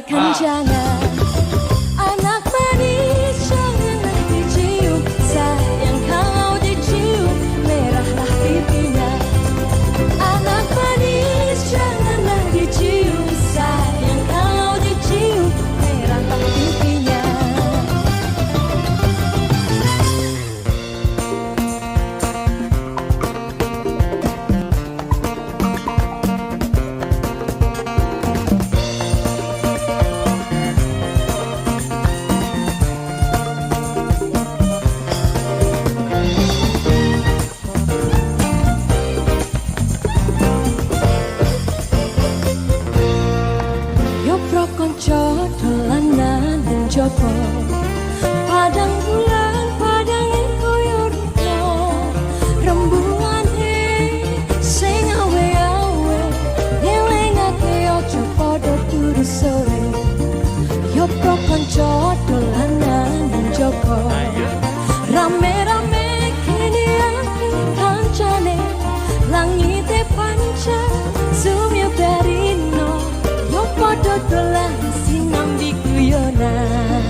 jangan anak manis janganlah dicium, sayang kalau dicium merahlah pipinya. Anak manis janganlah dicium, sayang kalau dicium merahlah pipinya. Konco dolanan ning jaba padang bulan padange koyo rino rembugane sing awe-awe ngelingake aja padha turu sore. Yo pro konco dolanan ning jaba rame-rame kene aku kancane langite pancen sumya berino yo padha dolan sinambi guyonan.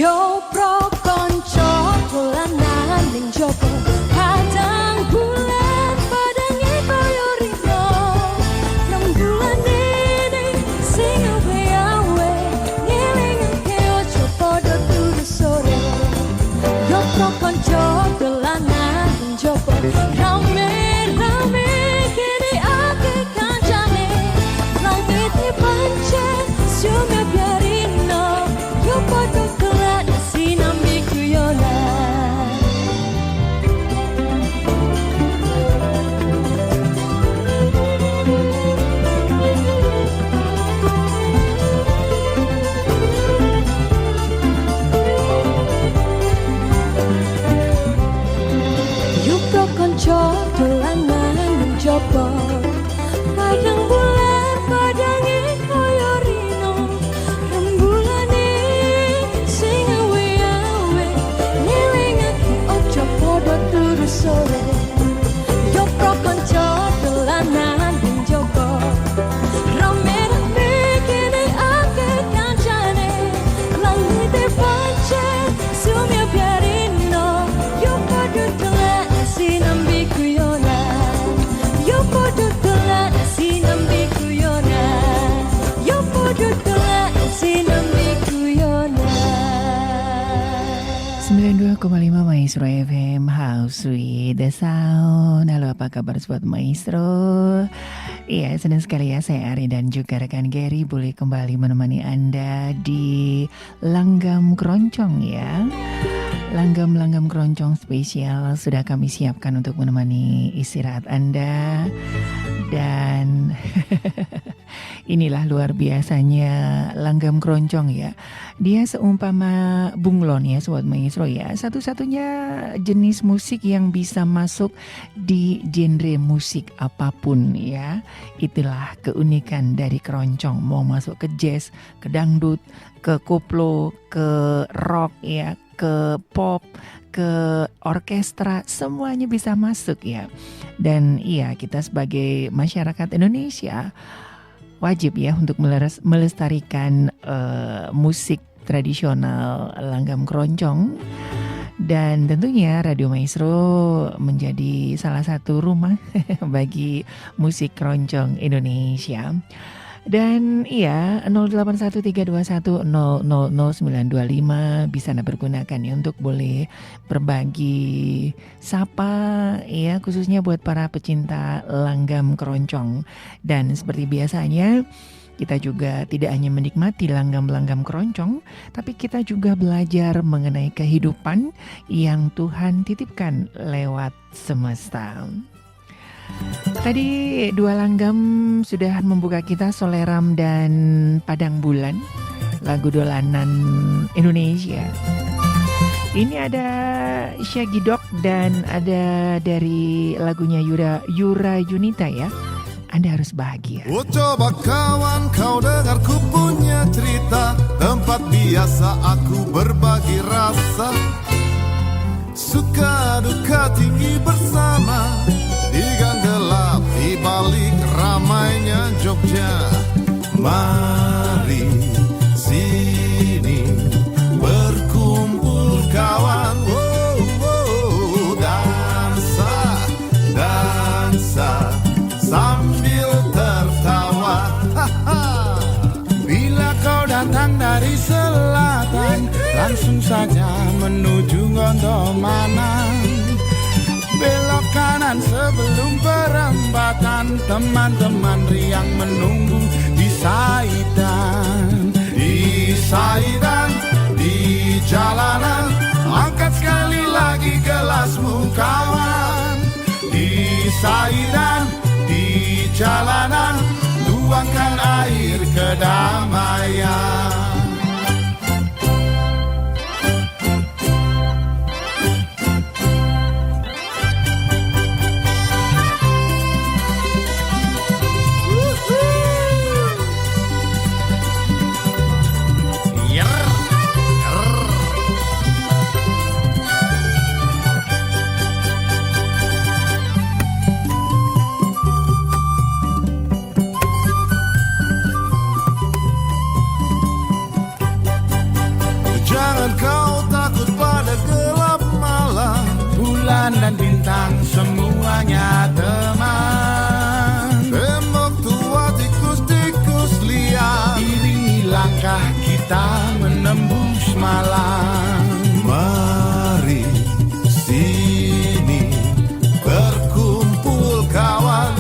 Yo pro konco dolanan ning jaba padang bulan padange koyo rino rembugane sing awe-awe ngelingake aja padha turu sore. Yo pro konco dolanan ning jaba rame-rame kene ake kancane langite pancen sumya biarino yo padha sinambi guyonan. Yuk pro konco dolanan ning jaba padang bulan padange koyo rino rembugane sing awe-awe ngelingake aja padha turu sore. Yo pro konco dolanan ning jaba rame-rame kene ake kancane langite pancen sumya biarino yo padha dolan sinambi guyonan. Yo padha dolan sinambi guyonan. Yo padha dolan sinambi guyonan. 92,5 Maestro FM House with the Sound. Halo, apa kabar sobat Maestro? Iya, senang sekali ya saya Ari dan juga rekan Gary boleh kembali menemani Anda di Langgam Keroncong ya. Langgam keroncong spesial sudah kami siapkan untuk menemani istirahat Anda. Dan inilah luar biasanya langgam keroncong ya. Dia seumpama bunglon ya sobat maestro ya. Satu-satunya jenis musik yang bisa masuk di genre musik apapun ya. Itulah keunikan dari keroncong. Mau masuk ke jazz, ke dangdut, ke koplo, ke rock ya, ke pop, ke orkestra, semuanya bisa masuk ya. Dan iya, kita sebagai masyarakat Indonesia wajib ya untuk melestarikan musik tradisional langgam keroncong. Dan tentunya Radio Maestro menjadi salah satu rumah bagi musik keroncong Indonesia. Dan iya 081321000925 bisa Anda pergunakan ya untuk boleh berbagi sapa ya, khususnya buat para pecinta langgam keroncong. Dan seperti biasanya kita juga tidak hanya menikmati langgam-langgam keroncong, tapi kita juga belajar mengenai kehidupan yang Tuhan titipkan lewat semesta. Tadi dua langgam sudah membuka kita, Soleram dan Padang Bulan, lagu dolanan Indonesia. Ini ada Shaggy Dog dan ada dari lagunya Yura Yunita ya. Anda harus bahagia. Oh coba kawan kau dengar ku punya cerita, tempat biasa aku berbagi rasa, suka duka tinggi bersama, di gang gelap di balik ramainya Jogja. Mari sini berkumpul kawan, dansa, dansa sambil tertawa. Bila kau datang dari selatan, langsung saja menuju Gondomanan. Belok kanan sebelum perempatan, teman-teman riang menunggu di Saidan. Di Saidan, di jalanan, angkat sekali lagi gelasmu kawan. Di Saidan, di jalanan, tuangkan air kedamaian. Jangan kau takut pada gelap malam, bulan dan bintang semuanya teman. Tembok tua tikus-tikus liar, iringi langkah kita menembus malam. Mari sini berkumpul kawan,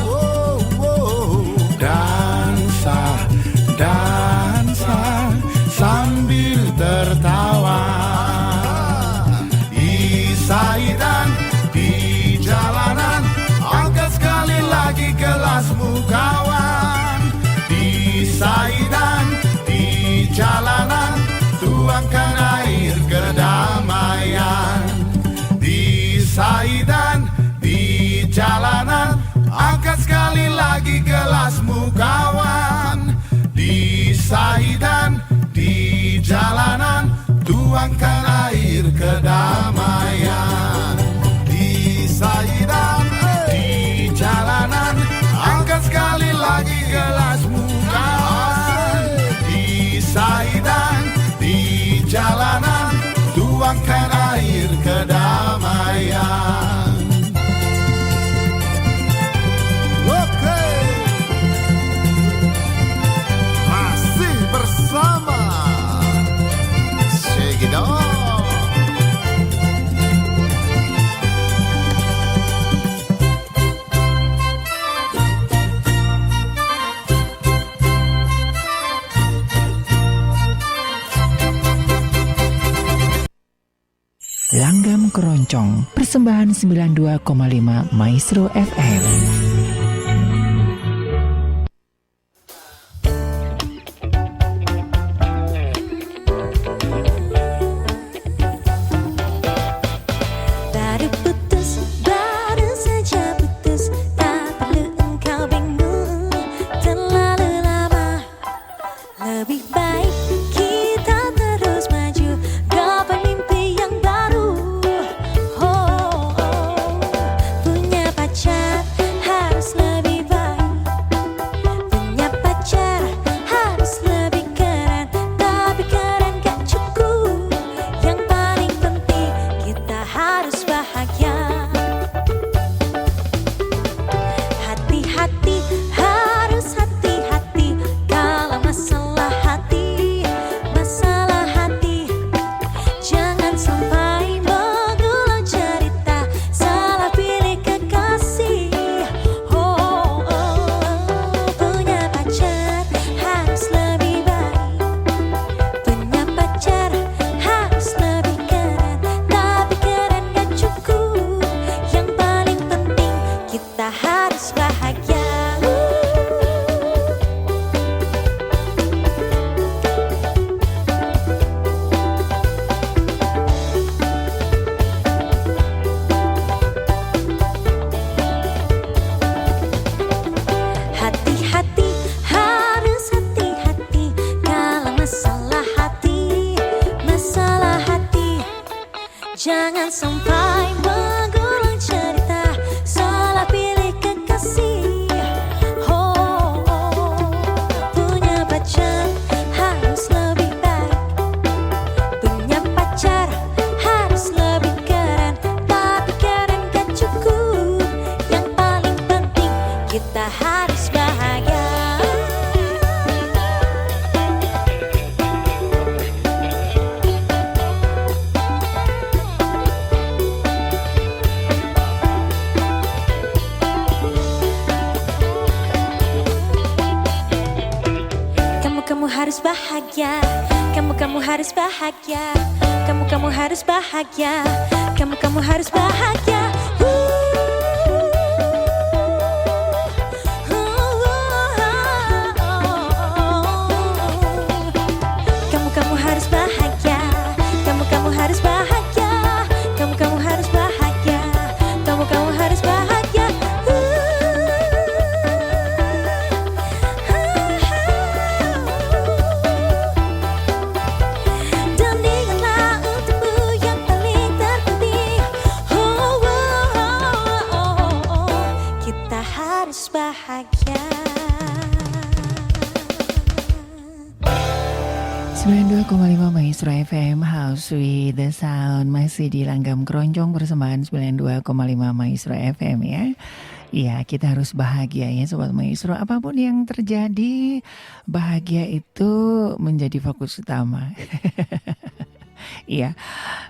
dansa, dansa sambil tertawa. Di Saidan, di jalanan, angkat sekali lagi gelasmu kawan. Di Saidan, di jalanan, tuangkan air kedamaian. Di Saidan, di jalanan, angkat sekali lagi gelasmu kawan. Di Saidan, di jalanan, tuangkan air kedamaian. Di Saidan, di jalanan, angkat sekali lagi gelasmu kawan. Di Saidan, di jalanan, tuangkan air kedamaian. Oke, masih bersama Shaggy Dog. Langgam Keroncong, persembahan 92,5 Maestro FM. Baru putus, baru saja putus, tak perlu engkau bingung terlalu lama. Lebih baik kita terus maju, gapai mimpi yang baru. Oh, oh. Punya pacar harus lebih baik, punya pacar harus lebih keren. Tapi keren gak cukup, yang paling penting kita harus bahagia. Hati-hati, harus hati-hati kalau masalah hati, masalah hati. Jangan sampai mengulang cerita, salah pilih kekasih. Oh, oh. Punya pacar harus lebih baik, punya pacar harus lebih keren. Tapi keren gak cukup, yang paling penting kita harus bahagia. kita harus bahagia. Kamu harus bahagia, kamu harus bahagia, kamu harus bahagia, kamu harus bahagia. Kamu harus bahagia, kamu harus bahagia, kamu harus bahagia, kamu harus bahagia. Dan ingatlah untukmu yang paling terpenting. Kita harus bahagia. 92,5 Maestro FM House with the Sound, masih di langgam keroncong persembahan 92,5 Maestro FM ya. Iya, kita harus bahagia ya Sobat Maestro. Apapun yang terjadi, bahagia itu menjadi fokus utama. Iya,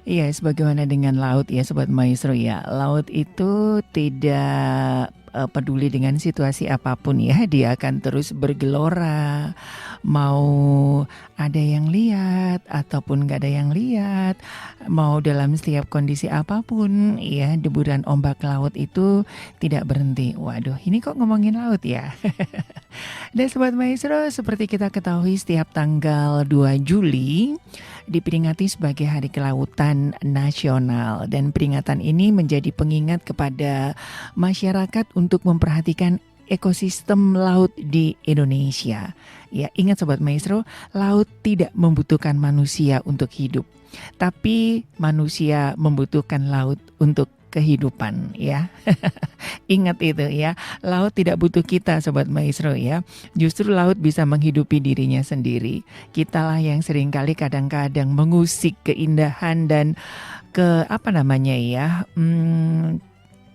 iya, sebagaimana dengan laut ya Sobat Maestro ya. Laut itu tidak peduli dengan situasi apapun ya, dia akan terus bergelora, mau ada yang lihat ataupun gak ada yang lihat, mau dalam setiap kondisi apapun ya, deburan ombak laut itu tidak berhenti. Waduh, ini kok ngomongin laut ya. Dan Sobat Maestro, seperti kita ketahui setiap tanggal 2 Juli diperingati sebagai Hari Kelautan Nasional, dan peringatan ini menjadi pengingat kepada masyarakat untuk memperhatikan ekosistem laut di Indonesia. Ya, ingat Sobat Maestro, laut tidak membutuhkan manusia untuk hidup, tapi manusia membutuhkan laut untuk kehidupan ya. Ingat itu ya, laut tidak butuh kita Sobat Maestro ya. Justru laut bisa menghidupi dirinya sendiri. Kitalah yang seringkali kadang-kadang mengusik keindahan dan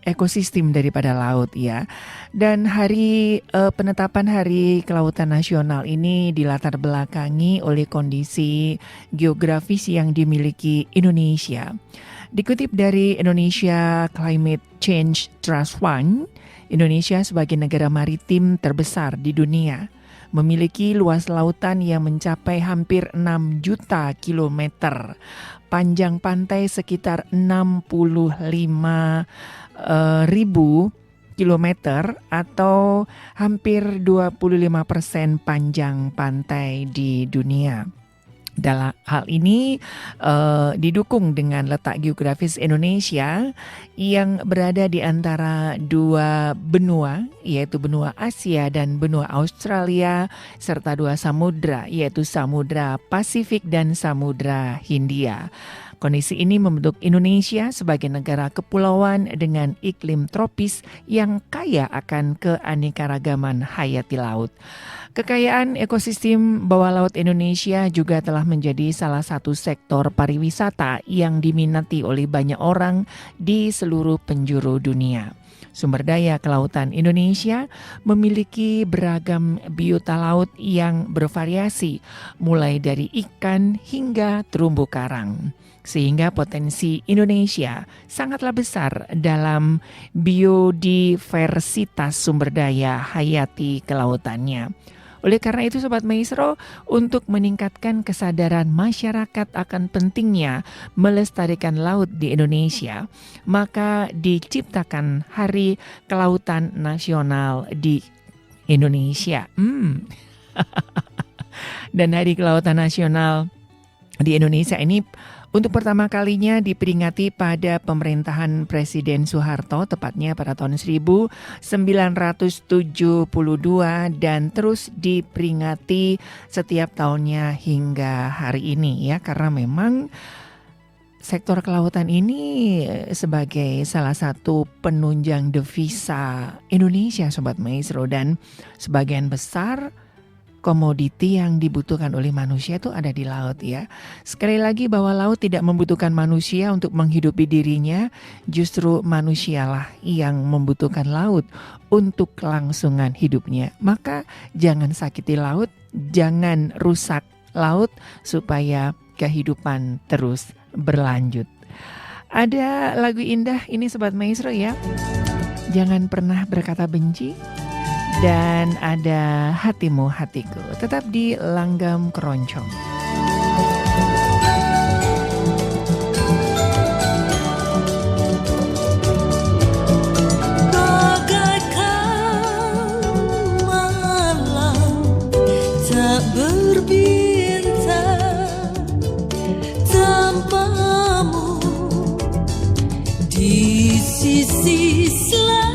ekosistem daripada laut ya. Dan penetapan Hari Kelautan Nasional ini dilatar belakangi oleh kondisi geografis yang dimiliki Indonesia. Dikutip dari Indonesia Climate Change Trust Fund, Indonesia sebagai negara maritim terbesar di dunia memiliki luas lautan yang mencapai hampir 6 juta kilometer, panjang pantai sekitar 65 ribu kilometer atau hampir 25% panjang pantai di dunia. Dalam hal ini didukung dengan letak geografis Indonesia yang berada di antara dua benua, yaitu benua Asia dan benua Australia, serta dua samudra, yaitu Samudra Pasifik dan Samudra Hindia. Kondisi ini membentuk Indonesia sebagai negara kepulauan dengan iklim tropis yang kaya akan keanekaragaman hayati laut. Kekayaan ekosistem bawah laut Indonesia juga telah menjadi salah satu sektor pariwisata yang diminati oleh banyak orang di seluruh penjuru dunia. Sumber daya kelautan Indonesia memiliki beragam biota laut yang bervariasi, mulai dari ikan hingga terumbu karang. Sehingga potensi Indonesia sangatlah besar dalam biodiversitas sumber daya hayati kelautannya. Oleh karena itu Sobat Maestro, untuk meningkatkan kesadaran masyarakat akan pentingnya melestarikan laut di Indonesia, maka diciptakan Hari Kelautan Nasional di Indonesia. Dan Hari Kelautan Nasional di Indonesia ini untuk pertama kalinya diperingati pada pemerintahan Presiden Soeharto, tepatnya pada tahun 1972 dan terus diperingati setiap tahunnya hingga hari ini ya, karena memang sektor kelautan ini sebagai salah satu penunjang devisa Indonesia Sobat Maestro, dan sebagian besar komoditi yang dibutuhkan oleh manusia itu ada di laut ya. Sekali lagi bahwa laut tidak membutuhkan manusia untuk menghidupi dirinya, justru manusialah yang membutuhkan laut untuk kelangsungan hidupnya. Maka jangan sakiti laut, jangan rusak laut supaya kehidupan terus berlanjut. Ada lagu indah ini Sobat Maestro ya. Jangan pernah berkata benci. Dan ada Hatimu Hatiku, tetap di Langgam Keroncong. Bagaikan malam tak berbintang tanpamu di sisi selalu.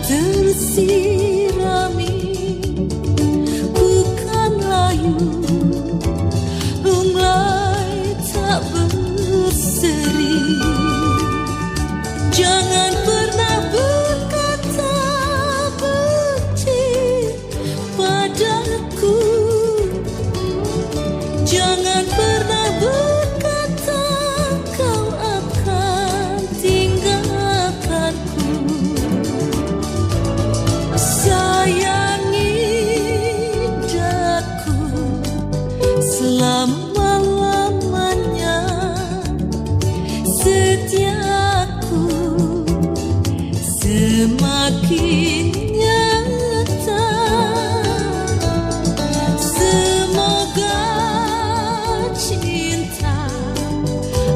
Tersirami bukan layu, lunglai tak berseri. Jangan pernah berkata benci padaku. Jangan pernah berkata kau akan tinggalkanku. Sayangi daku selama-lamanya, setiaku semakin nyata. Semoga cinta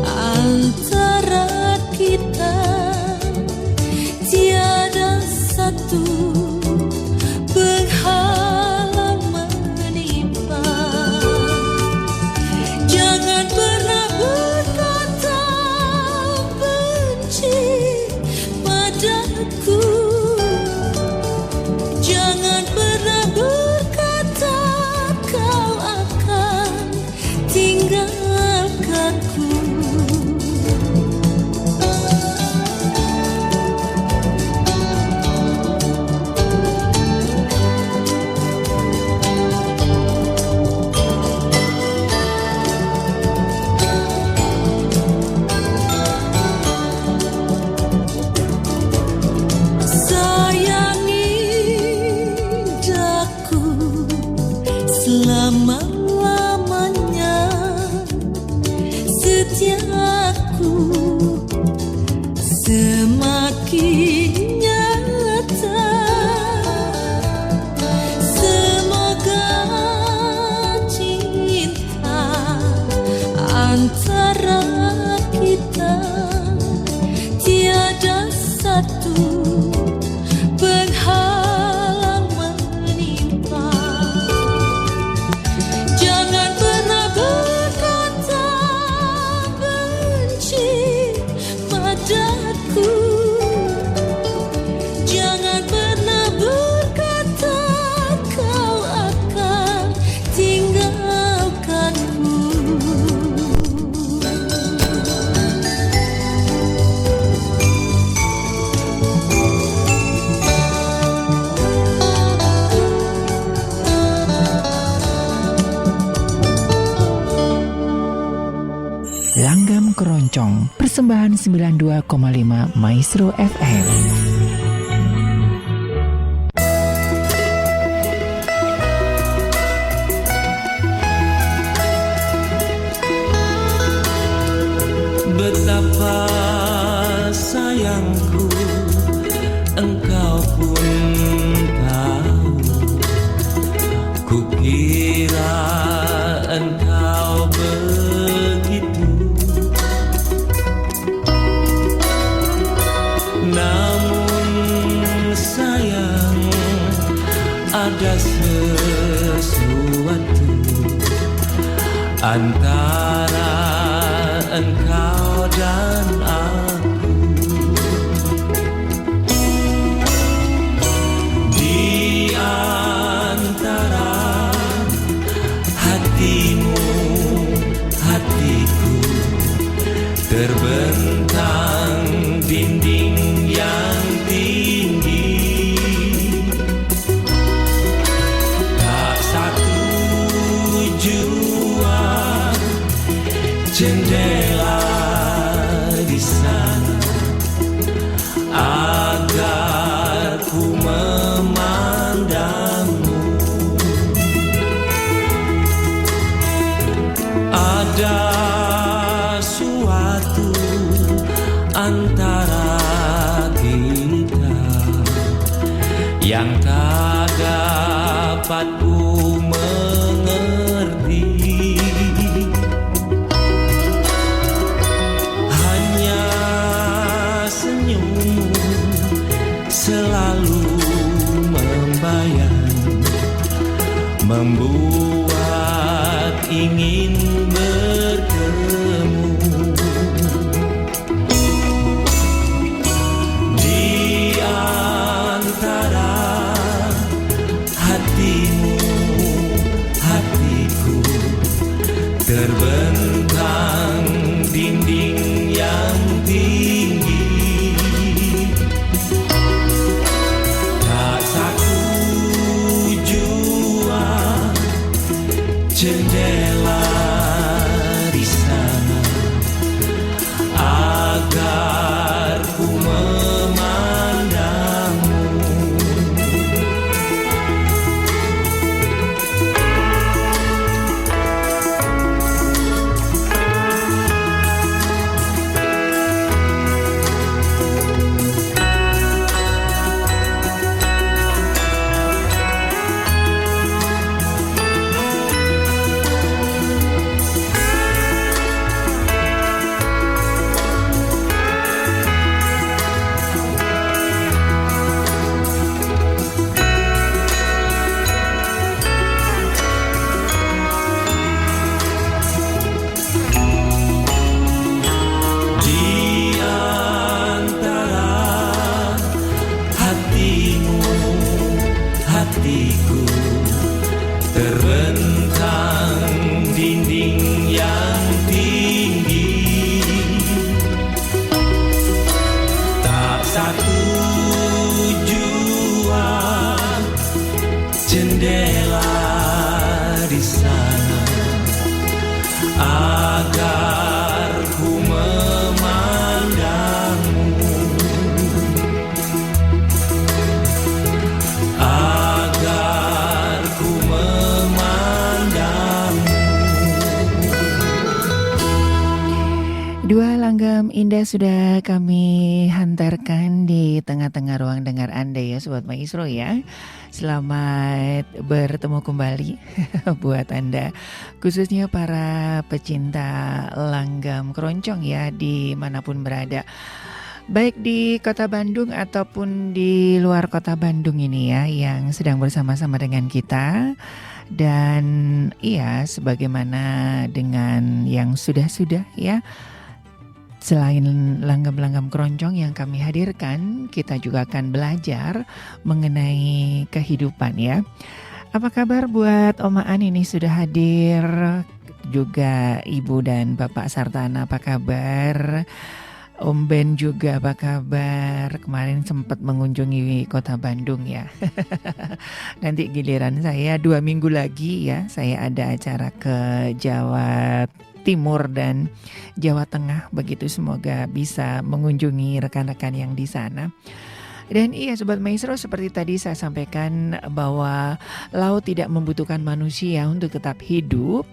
antara kita tiada satu penghalang menimpa. Jangan pernah berkata benci padaku. Jangan pernah berkata kau akan tinggalkanku. Selama-lamanya, setiaku semakin nyata. Semoga cinta antara kita tiada satu penghalang menimpa. Jangan pernah berkata benci padaku. Jangan pernah berkata kau akan tinggalkanku. Langgam Keroncong, persembahan 92,5 Maestro FM. Betapa sayangku engkau pun tahu. Kukira engkau begitu, namun sayang ada sesuatu antara engkau dan aku. Di antara hatimu, hatiku terbentang jendela di sana agar ku memandangmu. Ada suatu antara kita yang tak dapat ku mengerti. Hanya senyummu selalu membayang, membuat ingin bertemu. Di antara hatimu, hatiku, terbentang dinding yang tinggi. Tak satu jua jendela di sana agar ku memandangmu. Di antara hatimu, hatiku, terbentang dinding yang tinggi. Tak satu jua jendela di sana agar ku memandangmu, agar ku memandangmu. Dua langgam indah sudah kami hantarkan di tengah-tengah ruang dengar Anda ya Sobat Maestro ya. Selamat bertemu kembali buat Anda, khususnya para pecinta langgam keroncong ya dimanapun berada. Baik di kota Bandung ataupun di luar kota Bandung ini ya, yang sedang bersama-sama dengan kita. Dan iya, sebagaimana dengan yang sudah-sudah ya, selain langgam-langgam keroncong yang kami hadirkan, kita juga akan belajar mengenai kehidupan ya. Apa kabar buat Oma An ini sudah hadir, juga Ibu dan Bapak Sartana apa kabar? Om Ben juga apa kabar? Kemarin sempat mengunjungi kota Bandung ya. Nanti giliran saya 2 minggu lagi ya, saya ada acara ke Jawa Timur dan Jawa Tengah begitu, semoga bisa mengunjungi rekan-rekan yang di sana. Dan iya Sobat Maestro, seperti tadi saya sampaikan bahwa laut tidak membutuhkan manusia untuk tetap hidup,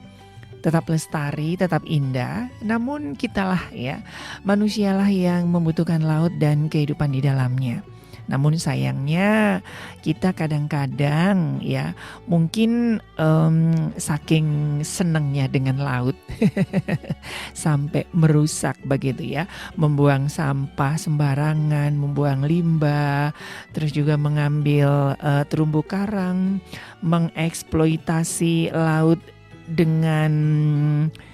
tetap lestari, tetap indah. Namun kitalah ya, manusialah yang membutuhkan laut dan kehidupan di dalamnya. Namun sayangnya kita kadang-kadang ya mungkin saking senangnya dengan laut sampai merusak begitu ya, membuang sampah sembarangan, membuang limbah, terus juga mengambil terumbu karang, mengeksploitasi laut dengan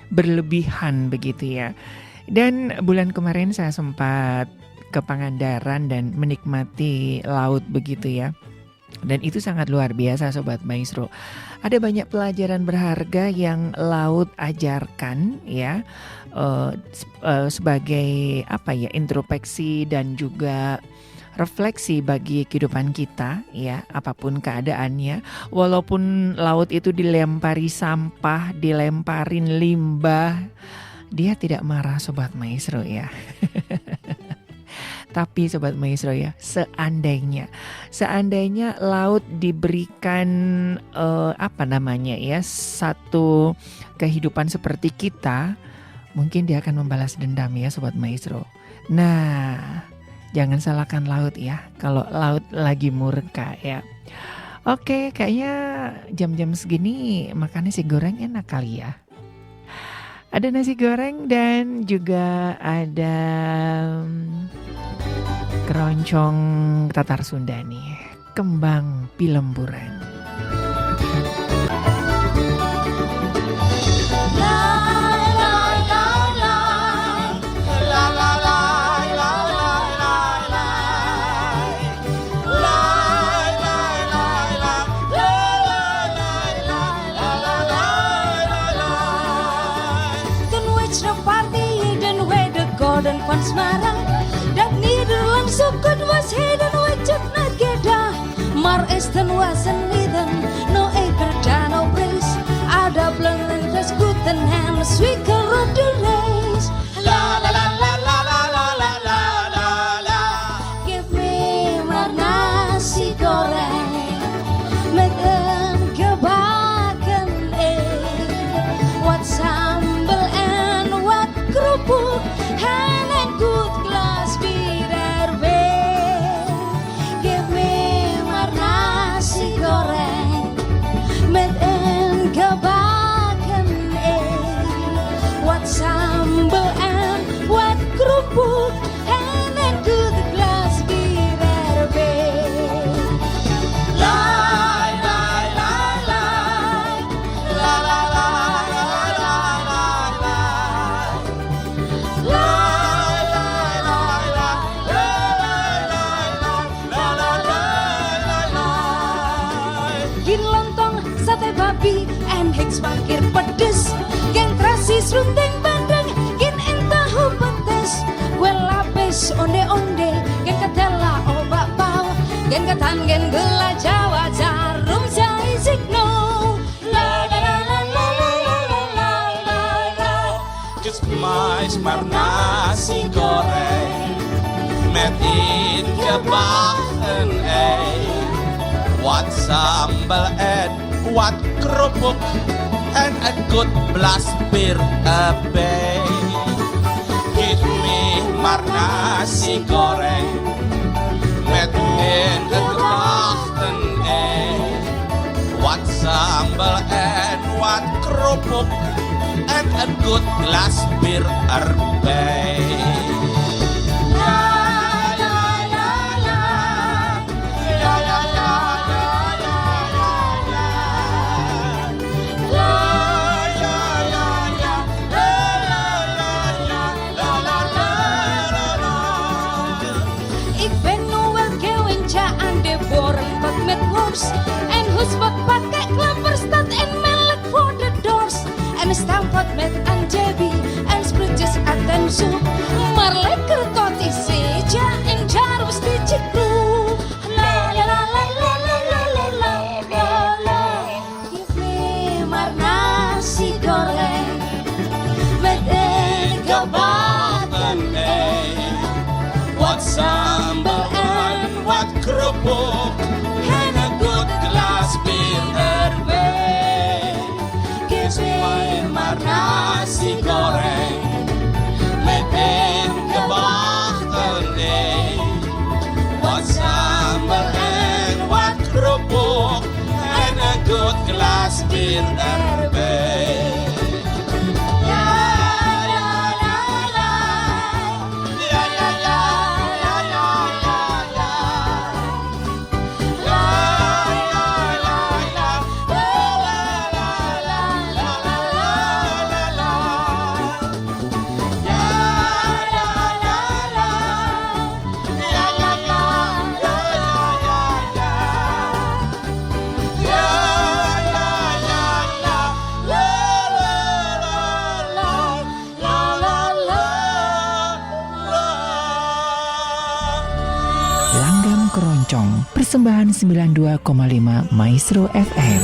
berlebihan begitu ya. Dan bulan kemarin saya sempat ke Pangandaran dan menikmati laut begitu ya. Dan itu sangat luar biasa Sobat Maestro. Ada banyak pelajaran berharga yang laut ajarkan ya, sebagai apa ya, introspeksi dan juga refleksi bagi kehidupan kita ya, apapun keadaannya. Walaupun laut itu dilempari sampah, dilemparin limbah, dia tidak marah Sobat Maestro ya. Tapi Sobat Maestro ya, seandainya laut diberikan satu kehidupan seperti kita, mungkin dia akan membalas dendam ya Sobat Maestro. Nah, jangan salahkan laut ya, kalau laut lagi murka ya. Oke, kayaknya jam-jam segini makan nasi goreng enak kali ya. Ada nasi goreng dan juga ada keroncong Tatar Sunda nih, kembang pilemburan. Dan van Semarang dat Nederland zo goed was heden wajib nageda maar is ten wasen niden no eker dan no prijs ada blenden das guten hen sweeker op de race la la la la la la la la la la la give me maar nasi goreng met een gebakken egg wat sambal en wat kerupuk and a good glass beer erbij. Give me maar nasi goreng met een gebakken egg. Wat sambal en wat kerupuk and a good glass beer erbij. La la la la la la la la la la. Sate babi en hiks wakir pedes gen terasi serundeng bandeng gen entahu pedes kue lapis onde-onde gen ketela obak pau gen ketan gen gula jawa jarum jai zikno la la la la la la la la la la Just mais maar nasi goreng met in gebakken ei. Wat sambal en wat kerupuk en a good glass beer erbij. Give me maar nasi goreng met in gebakken ei. Wat sambal en wat kerupuk en a good glass beer erbij. Met worst en hoes wat pakai klapperstad en melk voor de doors en een stamppot met anchovy en spruitjes en soep maar lekker tot is seja en jarus di cikru la la la la la la la la la la give me maar nasi goreng met een gebakken ei wat sambal en wat kerupuk beer erbij. Give me maar nasi goreng met een gebakken ei. Wat sambal en wat kerupuk en een good glas bier erbij. Persembahan 92,5 Maestro FM.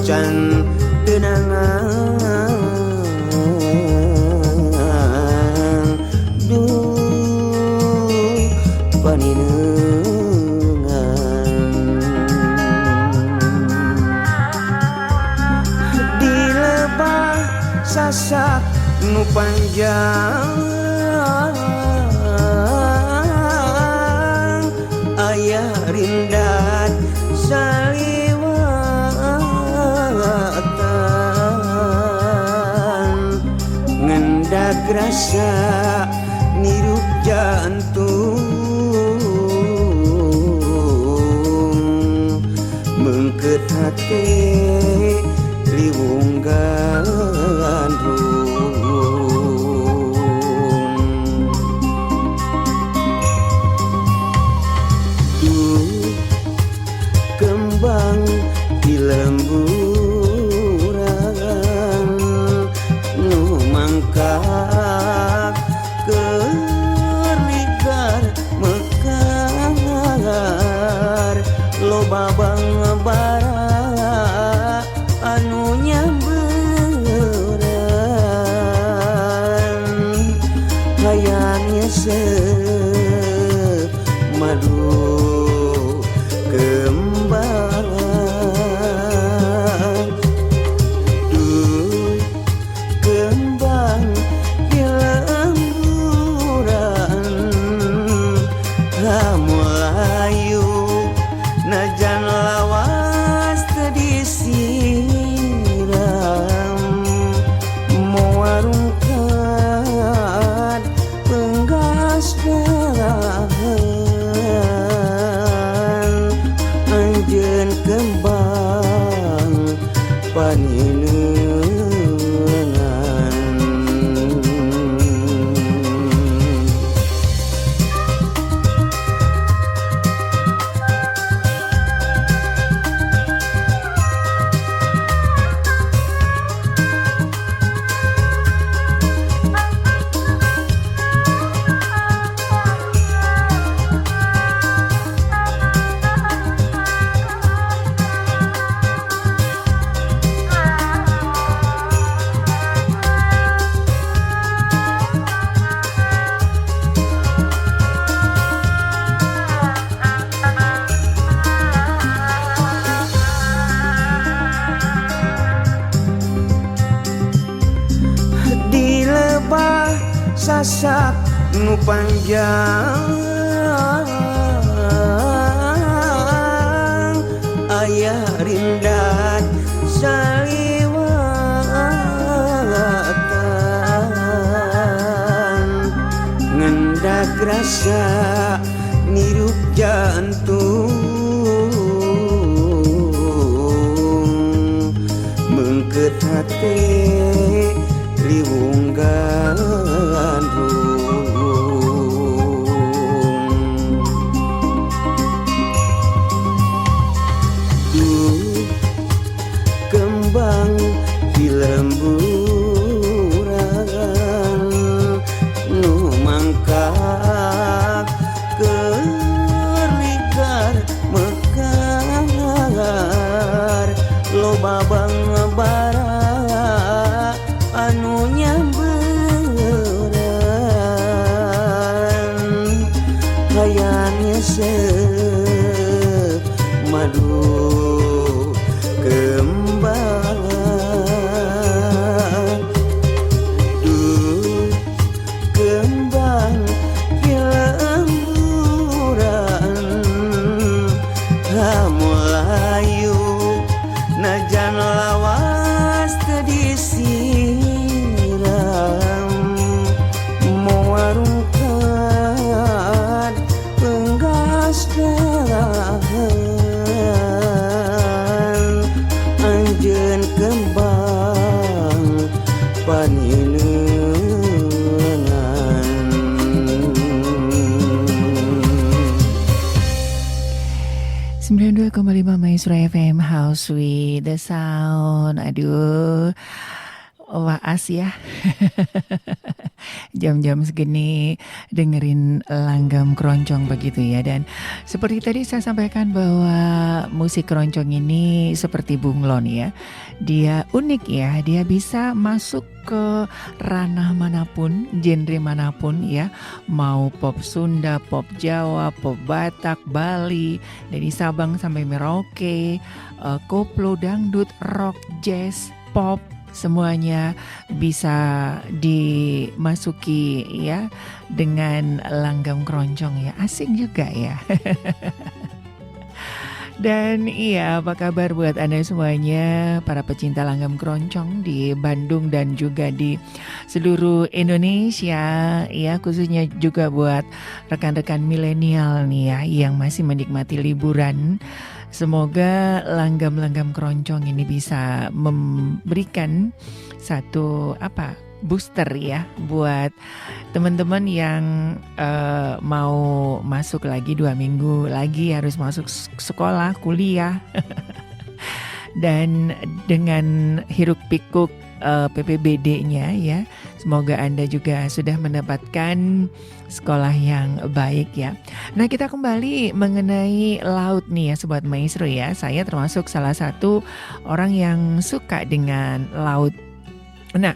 can tenangan duh paninengan di lebah sasak nu panjang ayah rindat saliwatan ngendak rasa nirup jantung mengket hati liwung gandrung kembang di lemburan nu mangkak kerlikar mekar loba bangabara anu nyamberan kayaknya semadu kembang duh kembang di lemburan melayu najan lawas teu disiram moarungkan penggas dalahan anjeun kembang paninengan di lebah sasak nu panjang ayah rindat saliwatan ngendak rasa nirup jantung mengket hati liwung gandrung duh kembang di lemburan nu mangkak kerlikar mekar loba bangabara anu nyamberan kayaknya semadu kembang duh kembang di lemburan melayu najan lawas teu disiram moarungkan penggas dalahan anjeun kembang paninengan 92,5 Maestro FM House with the Sound. Aduh, waas ya. jam-jam segini dengerin Langgam Keroncong begitu ya. Dan seperti tadi saya sampaikan bahwa musik keroncong ini seperti bunglon ya. Dia unik ya, dia bisa masuk ke ranah manapun, genre manapun ya. Mau pop Sunda, pop Jawa, pop Batak, Bali, dari Sabang sampai Merauke, koplo, dangdut, rock, jazz, pop, semuanya bisa dimasuki ya dengan langgam keroncong ya. Asik juga ya. Dan iya, apa kabar buat Anda semuanya, para pecinta langgam keroncong di Bandung dan juga di seluruh Indonesia ya, khususnya juga buat rekan-rekan milenial nih ya yang masih menikmati liburan. Semoga langgam-langgam keroncong ini bisa memberikan satu booster ya buat teman-teman yang mau masuk lagi 2 minggu lagi, harus masuk sekolah, kuliah. Dan dengan hiruk pikuk PPBD-nya ya, semoga Anda juga sudah mendapatkan sekolah yang baik ya. Nah, kita kembali mengenai laut nih ya Sobat Maestro ya. Saya termasuk salah satu orang yang suka dengan laut. Nah,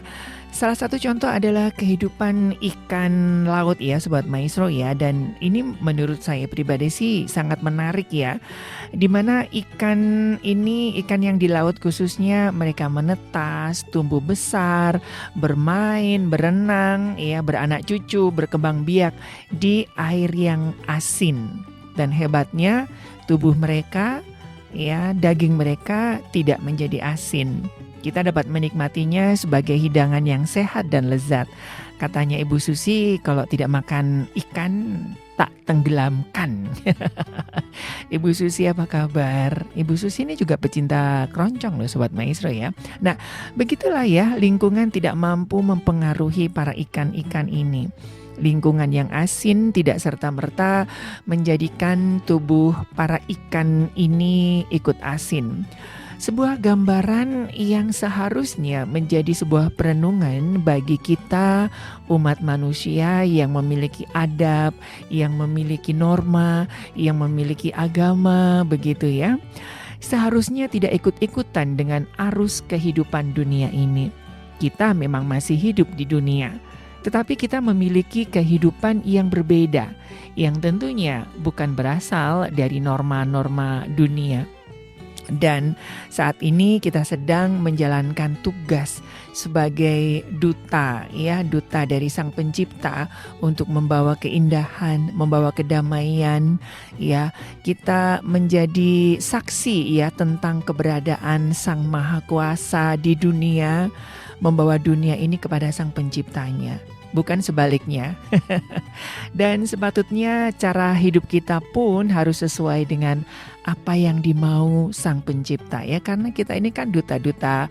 salah satu contoh adalah kehidupan ikan laut ya Sobat Maestro ya. Dan ini menurut saya pribadi sih sangat menarik ya. Dimana ikan ini, ikan yang di laut khususnya, mereka menetas, tumbuh besar, bermain, berenang ya, beranak cucu, berkembang biak di air yang asin. Dan hebatnya tubuh mereka ya, daging mereka tidak menjadi asin. Kita dapat menikmatinya sebagai hidangan yang sehat dan lezat. Katanya Ibu Susi, kalau tidak makan ikan tak tenggelamkan. Ibu Susi apa kabar? Ibu Susi ini juga pecinta keroncong loh Sobat Maestro ya. Nah, begitulah ya, lingkungan tidak mampu mempengaruhi para ikan-ikan ini. Lingkungan yang asin tidak serta-merta menjadikan tubuh para ikan ini ikut asin. Sebuah gambaran yang seharusnya menjadi sebuah perenungan bagi kita umat manusia yang memiliki adab, yang memiliki norma, yang memiliki agama, begitu ya. Seharusnya tidak ikut-ikutan dengan arus kehidupan dunia ini. Kita memang masih hidup di dunia, tetapi kita memiliki kehidupan yang berbeda, yang tentunya bukan berasal dari norma-norma dunia. Dan saat ini kita sedang menjalankan tugas sebagai duta ya, duta dari Sang Pencipta untuk membawa keindahan, membawa kedamaian ya. Kita menjadi saksi ya tentang keberadaan Sang Maha Kuasa di dunia, membawa dunia ini kepada Sang Penciptanya, bukan sebaliknya. Dan sepatutnya cara hidup kita pun harus sesuai dengan apa yang dimau Sang Pencipta ya, karena kita ini kan duta-duta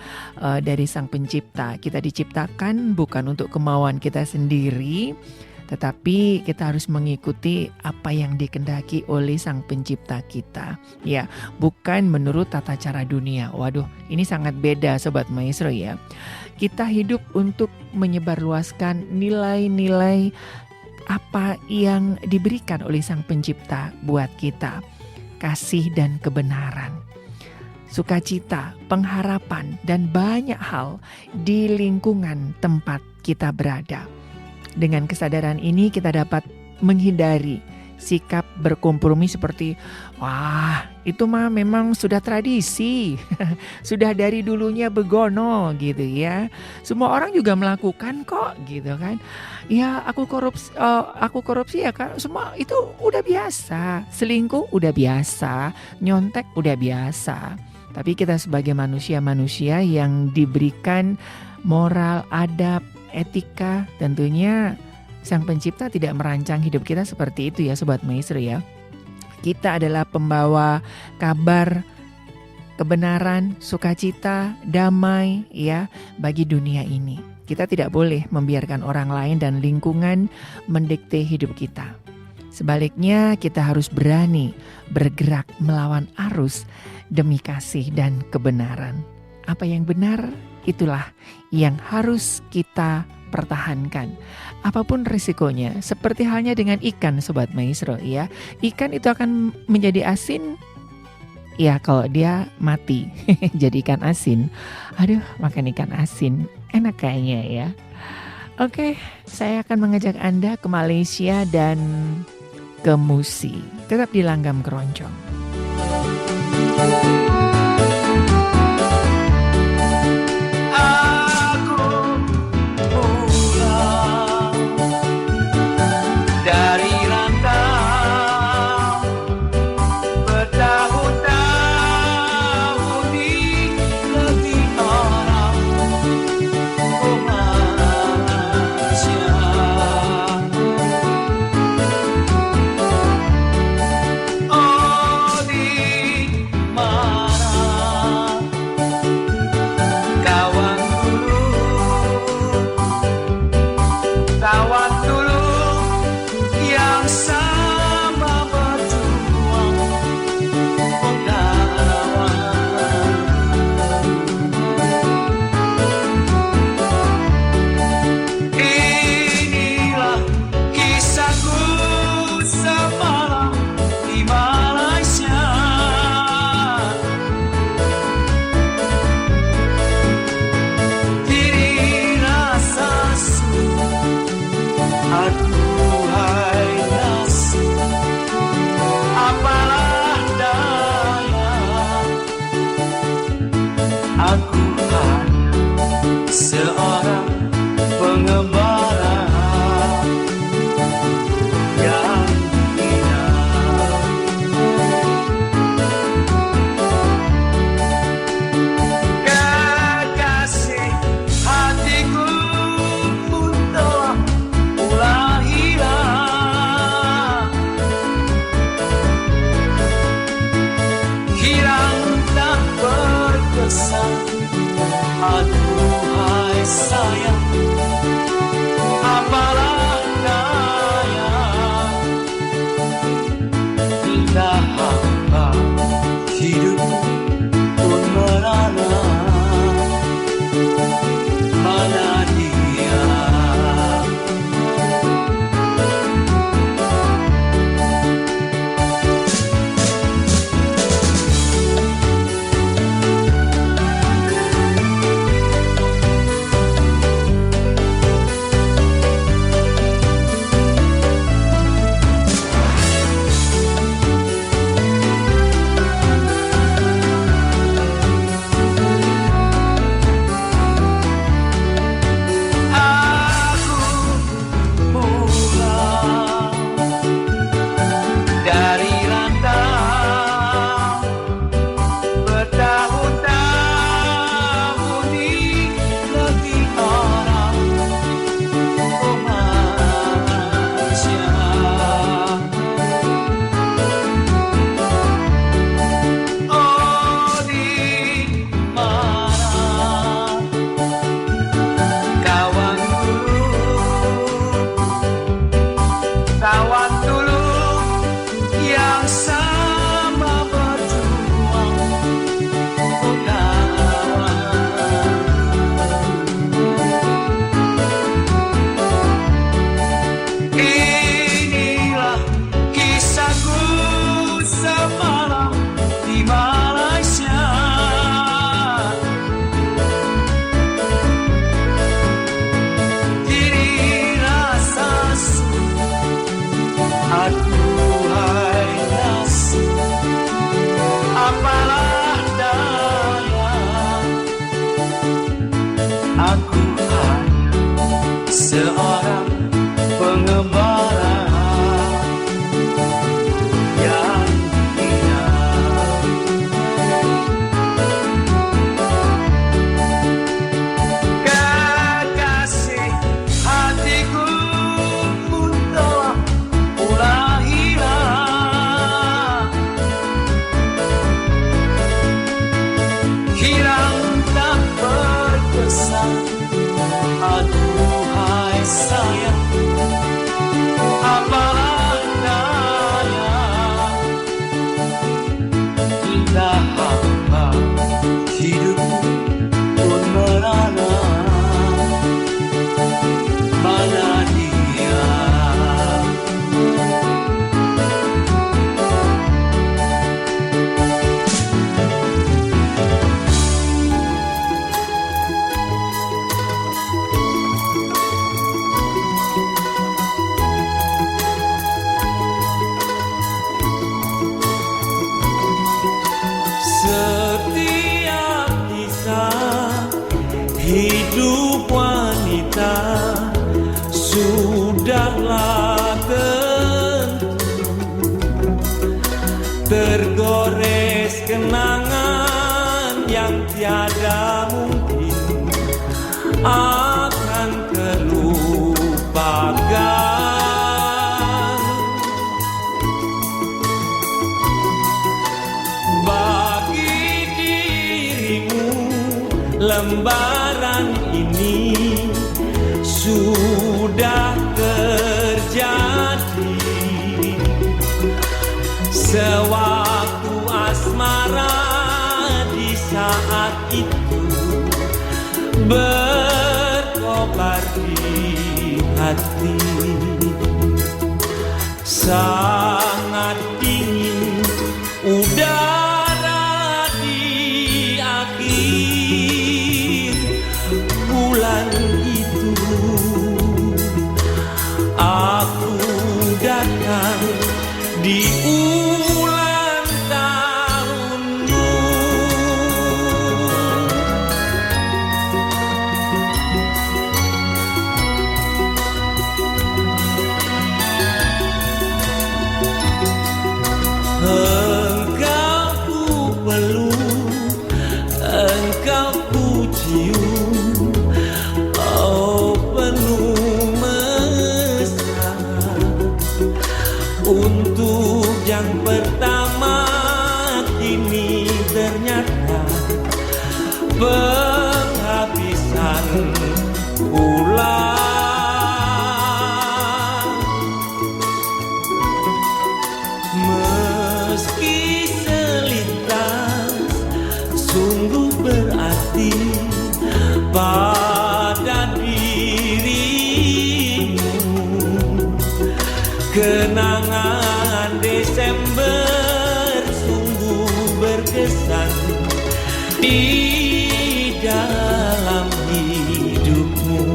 dari Sang Pencipta. Kita diciptakan bukan untuk kemauan kita sendiri, tetapi kita harus mengikuti apa yang dikehendaki oleh Sang Pencipta kita ya, bukan menurut tata cara dunia. Waduh, ini sangat beda Sobat Maestro ya. Kita hidup untuk menyebarluaskan nilai-nilai apa yang diberikan oleh Sang Pencipta buat kita. Kasih dan kebenaran, sukacita, pengharapan, dan banyak hal di lingkungan tempat kita berada. Dengan kesadaran ini kita dapat menghindari sikap berkompromi seperti wah itu mah memang sudah tradisi, sudah dari dulunya begono gitu ya. Semua orang juga melakukan kok gitu kan. Ya aku korupsi ya kan, semua itu udah biasa. Selingkuh udah biasa, nyontek udah biasa. Tapi kita sebagai manusia-manusia yang diberikan moral, adab, etika, tentunya Sang Pencipta tidak merancang hidup kita seperti itu ya Sobat Maestro ya. Kita adalah pembawa kabar kebenaran, sukacita, damai ya bagi dunia ini. Kita tidak boleh membiarkan orang lain dan lingkungan mendikte hidup kita. Sebaliknya kita harus berani bergerak melawan arus demi kasih dan kebenaran. Apa yang benar itulah yang harus kita pertahankan. Apapun risikonya, seperti halnya dengan ikan Sobat Maestro ya. Ikan itu akan menjadi asin ya kalau dia mati. Jadi ikan asin. Aduh, makan ikan asin enak kayaknya ya. Oke, saya akan mengajak Anda ke Malaysia dan ke Musi. Tetap di Langgam Keroncong. Aku pulang dari rantau bertahun-tahun di negeri orang. Oh Malaysia, oh di mana kawan dulu yang sama berjuang pengalaman. Inilah kisahku semalam di Malaysia. Kini rasa aduhai nasib, apalah daya, aku hanya seorang pengembara yang hina. Kekasih hatiku pun telah mulai hilang tak berkesan. Aduhai sayang, apalah daya, bila hamba hidup pun merana. Mana dia? tiada mungkin akan terlupakan. Bagi dirimu lembaran ini sudah terjadi. Sewaktu asmara di saat itu berkobar di hati, sangat dingin udara di akhir bulan itu. Aku datang di ulang tahunmu. Engkau ku peluk, engkau ku cium, oh penuh mesra. Untuk yang pertama kini ternyata penghabisan pula. Meski selintas sungguh berarti pada dirimu, kenangan Desember sungguh berkesan di dalam hidupmu.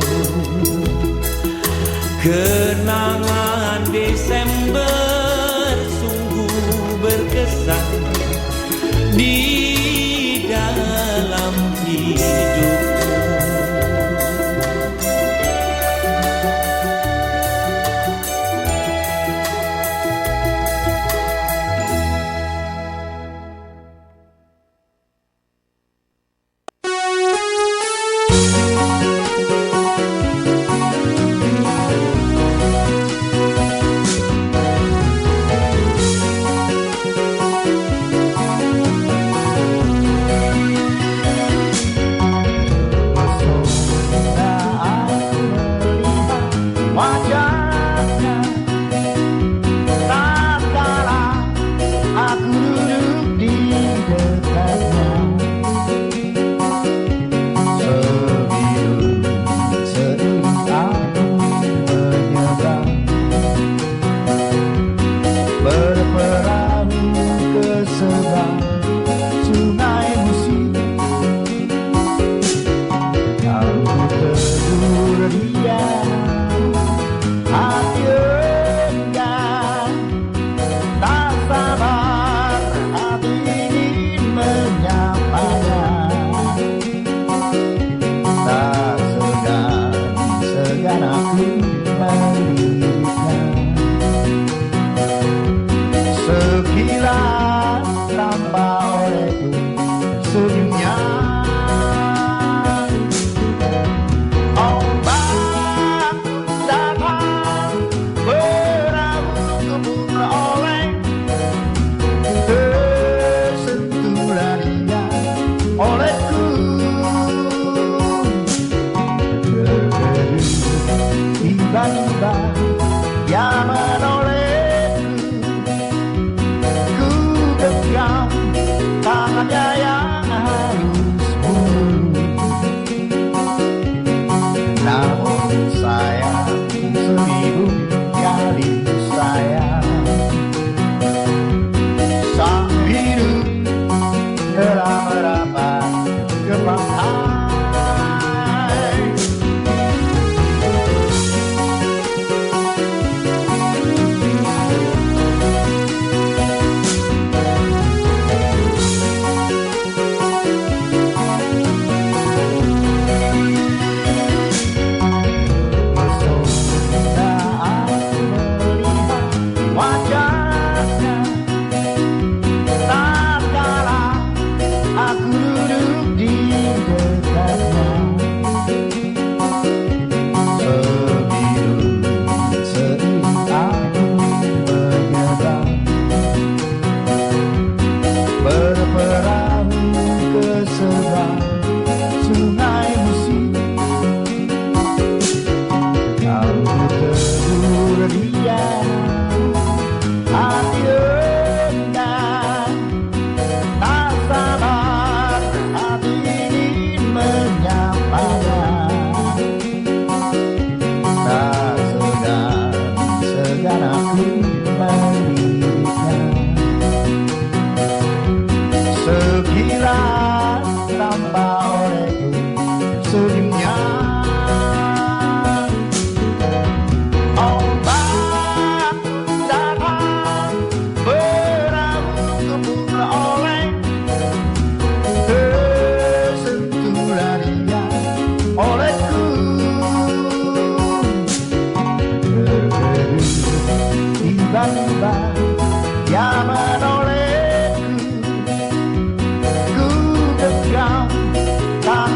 Kenangan Desember sungguh berkesan di dalam hidupmu. Telah merapat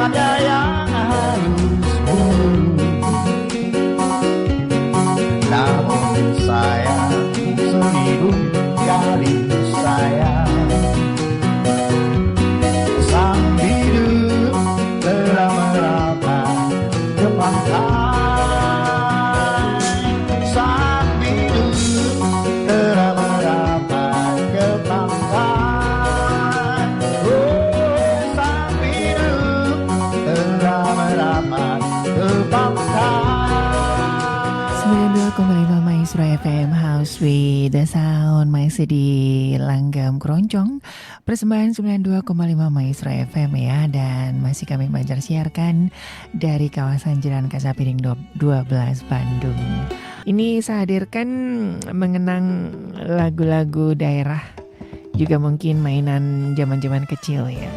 ada yang harus mundur. Namun sayang, 1000 kali sayang, sang hidup telah merapat ke pantai. Sang hidup telah merapat ke pantai. Oh, sang hidup telah merapat ke pantai. 92,5 Maestro FM House with the Sound masih di Langgam Keroncong, persembahan 92,5 Maestro FM ya, dan masih kami Banjar siarkan dari kawasan Jalan Kasapiring 12 Bandung. Ini saya hadirkan mengenang lagu-lagu daerah, juga mungkin mainan zaman-zaman kecil ya.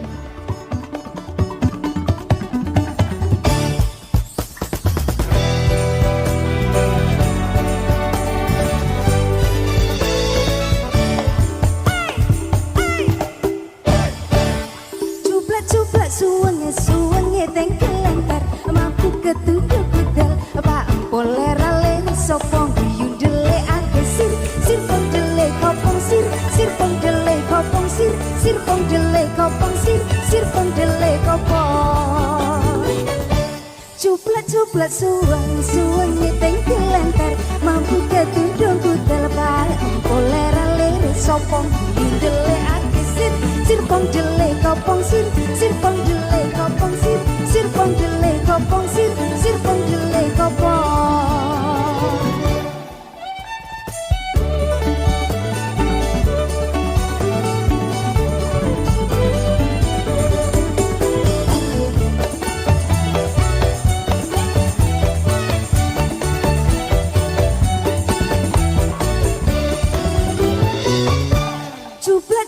Cuplak suwenge tengkelentar mampu ketuduh kudal pak polera le sopong yudele ake sir pong dele kopong sir pong dele kopong sir pong dele kopong sir pong dele kopong. Cuplak suwenge tengkelentar mampu ketuduh kudal pak polera le sopong yudele ake sir pong dele kopong sir pong dele kopong sir pong dele kopong sir pong dele kopong.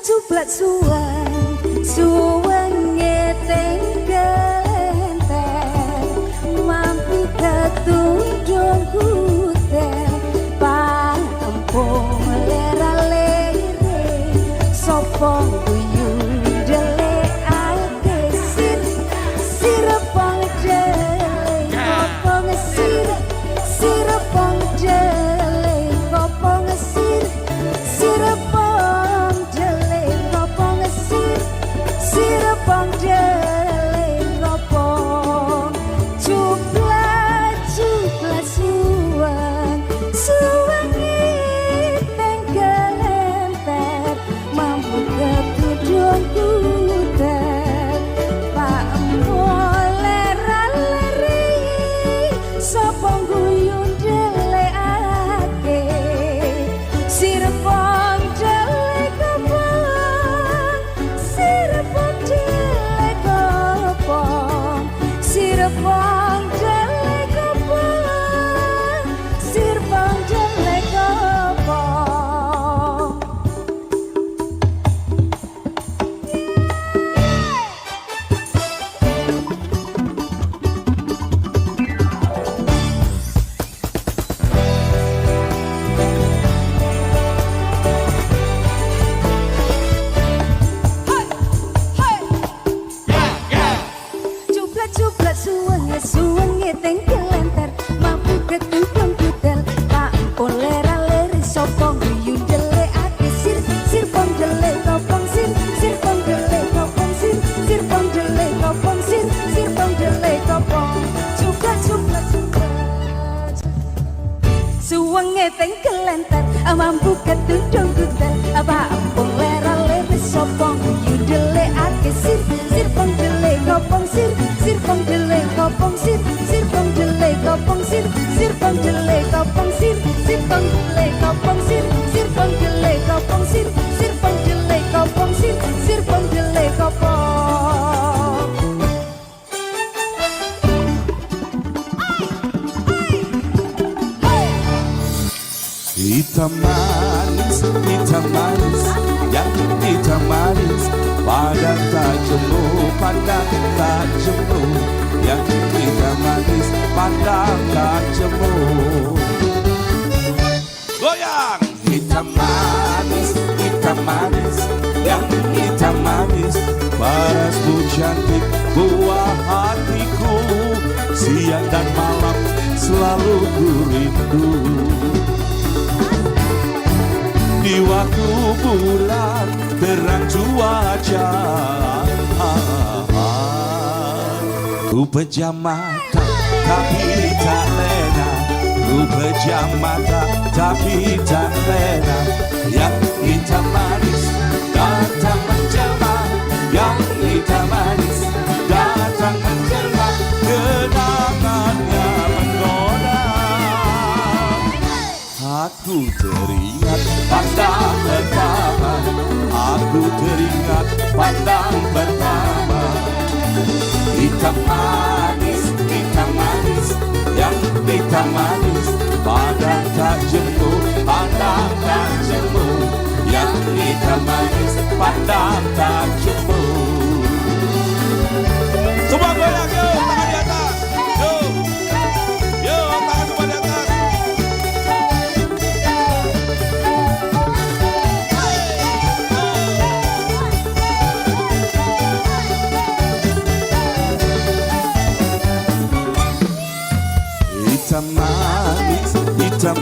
Cuplak suwenge tenggelentar mampu ketundung kutel pampung lera-lere sopong guyung dele ake sir pong dele kopong sir pong dele kopong sir pong dele kopong sir pong dele kopong. Cuplak suwenge tenggelentar mampu ketudung kutel pampung lera-leri sopong guyung dele ake sir pong dele kopong sir pong dele kopong sir pong dele kopong sir pong dele kopong. Cuplak suwenge tenggelentar mampu ketudung kudel pampung lera-leri sopong guyung dele ake sir pong dele kopong sir pong dele kopong sir pong dele kopong sir pong dele kopong. Cuplak suwenge tenggelentar mampu ketudung kudel pampung lera-leri sopong guyung dele ake sir pong dele kopong sir pong dele kopong sir pong dele kopong sir pong dele kopong sir pong dele kopong sir pong dele kopong sir pong dele kopong sir pong dele kopong. Hitam manis, yang hitam manis, pandang tak jemu, yang hitam manis, pandang tak jemu. Goyang! Hitam manis, yang hitam manis, paras bu cantik, buah hati. selalu ku rindu. Di waktu bulan terang cuaca, ku pejam mata tapi tak lena. Ku pejam mata tapi tak lena. Yang hitam manis datang menjelma, yang hitam manis datang menjelma, kenangannya menggoda. Aku teringat pandang pertama, aku teringat pandang pertama. Hitam manis, yang hitam manis, pandang tak jemu, pandang tak jemu. Yang hitam manis, pandang tak jemu. Semua goyang, yo, tangan di atas, yo, yo, tangan semua di atas. Hitam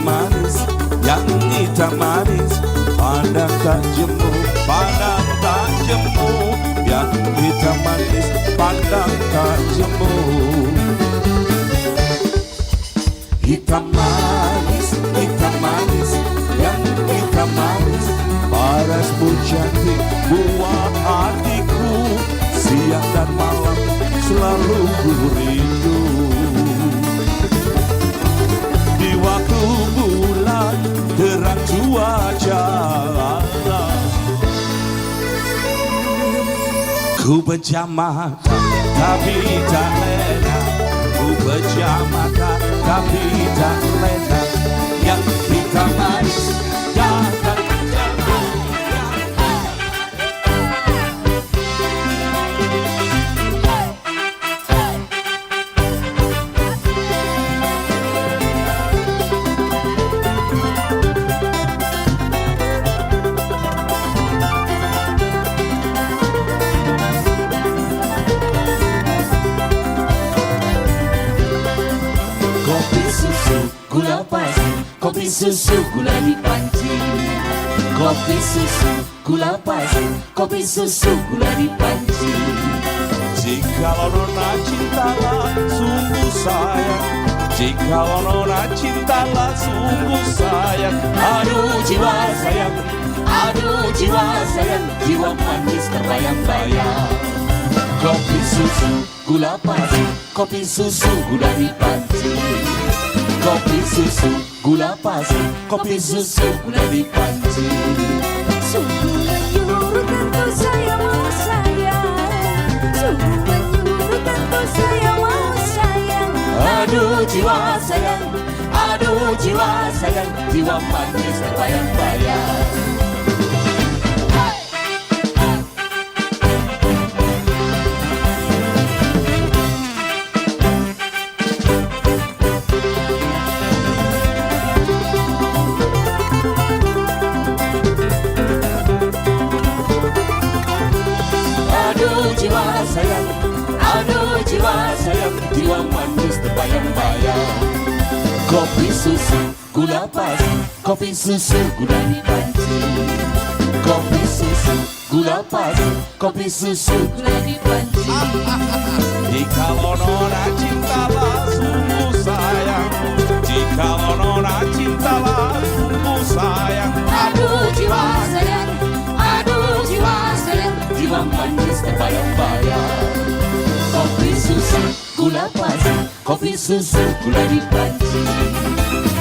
manis, yang hitam manis, pandang tak jemu, pandang tak jemu. Yang hitam manis, pandang tak jemu. Hitam manis, yang hitam manis, paras pun cantik buat hatiku. Siang dan malam selalu ku rindu. Di waktu bulan terang cuaca, ku pejam mata tapi tak lena. Ku pejam mata tapi tak lena. Yang hitam manis datang menjelma. Kopi susu gula di panci. Kopi susu gula pasir, kopi susu gula di panci. Jikalau nona cintalah sungguh sayang, jikalau nona cintalah sungguh sayang. Aduh jiwa sayang, aduh jiwa sayang, jiwa manis terbayang-bayang. Kopi susu gula pasir, kopi susu gula di panci. Kopi susu gula pasir, kopi susu gula di panci. Sungguh menyuruh tentu saya mau sayang, sungguh menyuruh tentu saya mau sayang. Aduh jiwa sayang, aduh jiwa sayang, jiwa manis terbayang-bayang. Aduh jiwa sayang, jiwa manis terbayang-bayang. Kopi susu gula pasir, kopi susu gula di panci. Kopi susu gula pasir, kopi susu gula di panci. Jikalau nona cintalah sungguh sayang, jikalau nona cintalah sungguh sayang. Aduh jiwa sayang, aduh jiwa sayang, jiwa manis terbayang-bayang. Kopi susu gula pasir, kopi susu gula di panci.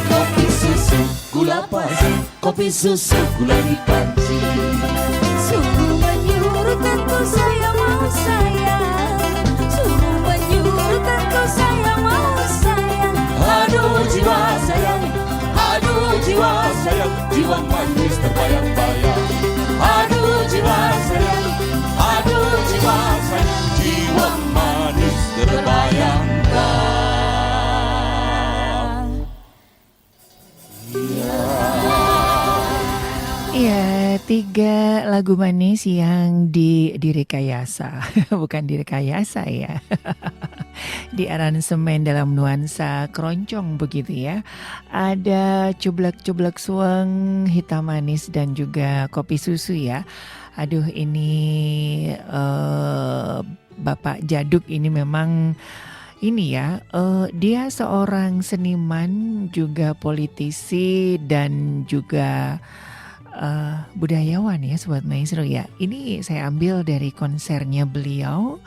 Kopi susu gula pasir, kopi susu gula di panci. Sungguh menyuruh tentu saya mau sayang, sungguh menyuruh tentu saya mau sayang. Aduh jiwa sayang, aduh jiwa sayang, jiwa manis terbayang-bayang. Aduh jiwa sayang, aduh jiwa sayang, jiwa manis terbayang-bayang. Iya, 3 lagu manis yang direkayasa, bukan direkayasa ya. Di aransemen dalam nuansa keroncong begitu ya. Ada cublak-cublak suang, hitam manis dan juga kopi susu ya. Aduh ini Bapak Jaduk ini memang ini ya, dia seorang seniman juga politisi dan juga budayawan ya Sobat Maestro ya. Ini saya ambil dari konsernya beliau.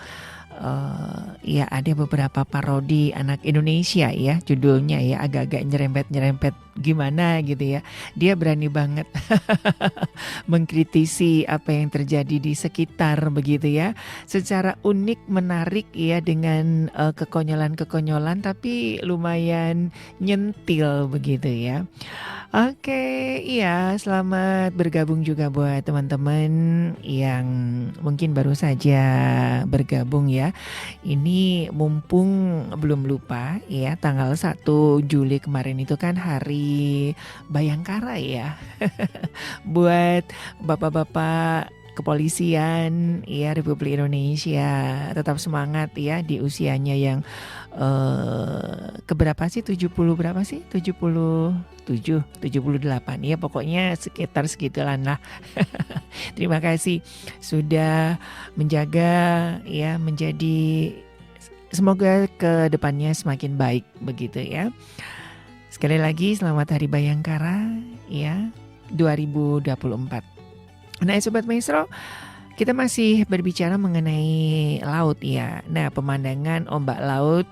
Ya ada beberapa parodi anak Indonesia ya judulnya ya, agak-agak nyerempet-nyerempet gimana gitu ya. Dia berani banget mengkritisi apa yang terjadi di sekitar begitu ya, secara unik, menarik ya, dengan kekonyolan-kekonyolan tapi lumayan nyentil begitu ya. Oke, iya selamat bergabung juga buat teman-teman yang mungkin baru saja bergabung ya. Ini mumpung belum lupa ya, tanggal 1 Juli kemarin itu kan hari Bayangkara ya. Buat bapak-bapak kepolisian ya Republik Indonesia, tetap semangat ya di usianya yang keberapa sih, 70 berapa sih, 77, 78 ya, pokoknya sekitar segitulah lah. Terima kasih sudah menjaga ya, menjadi, semoga ke depannya semakin baik begitu ya. Sekali lagi selamat Hari Bayangkara ya 2024. Nah Sobat Maestro, kita masih berbicara mengenai laut ya. Nah pemandangan ombak laut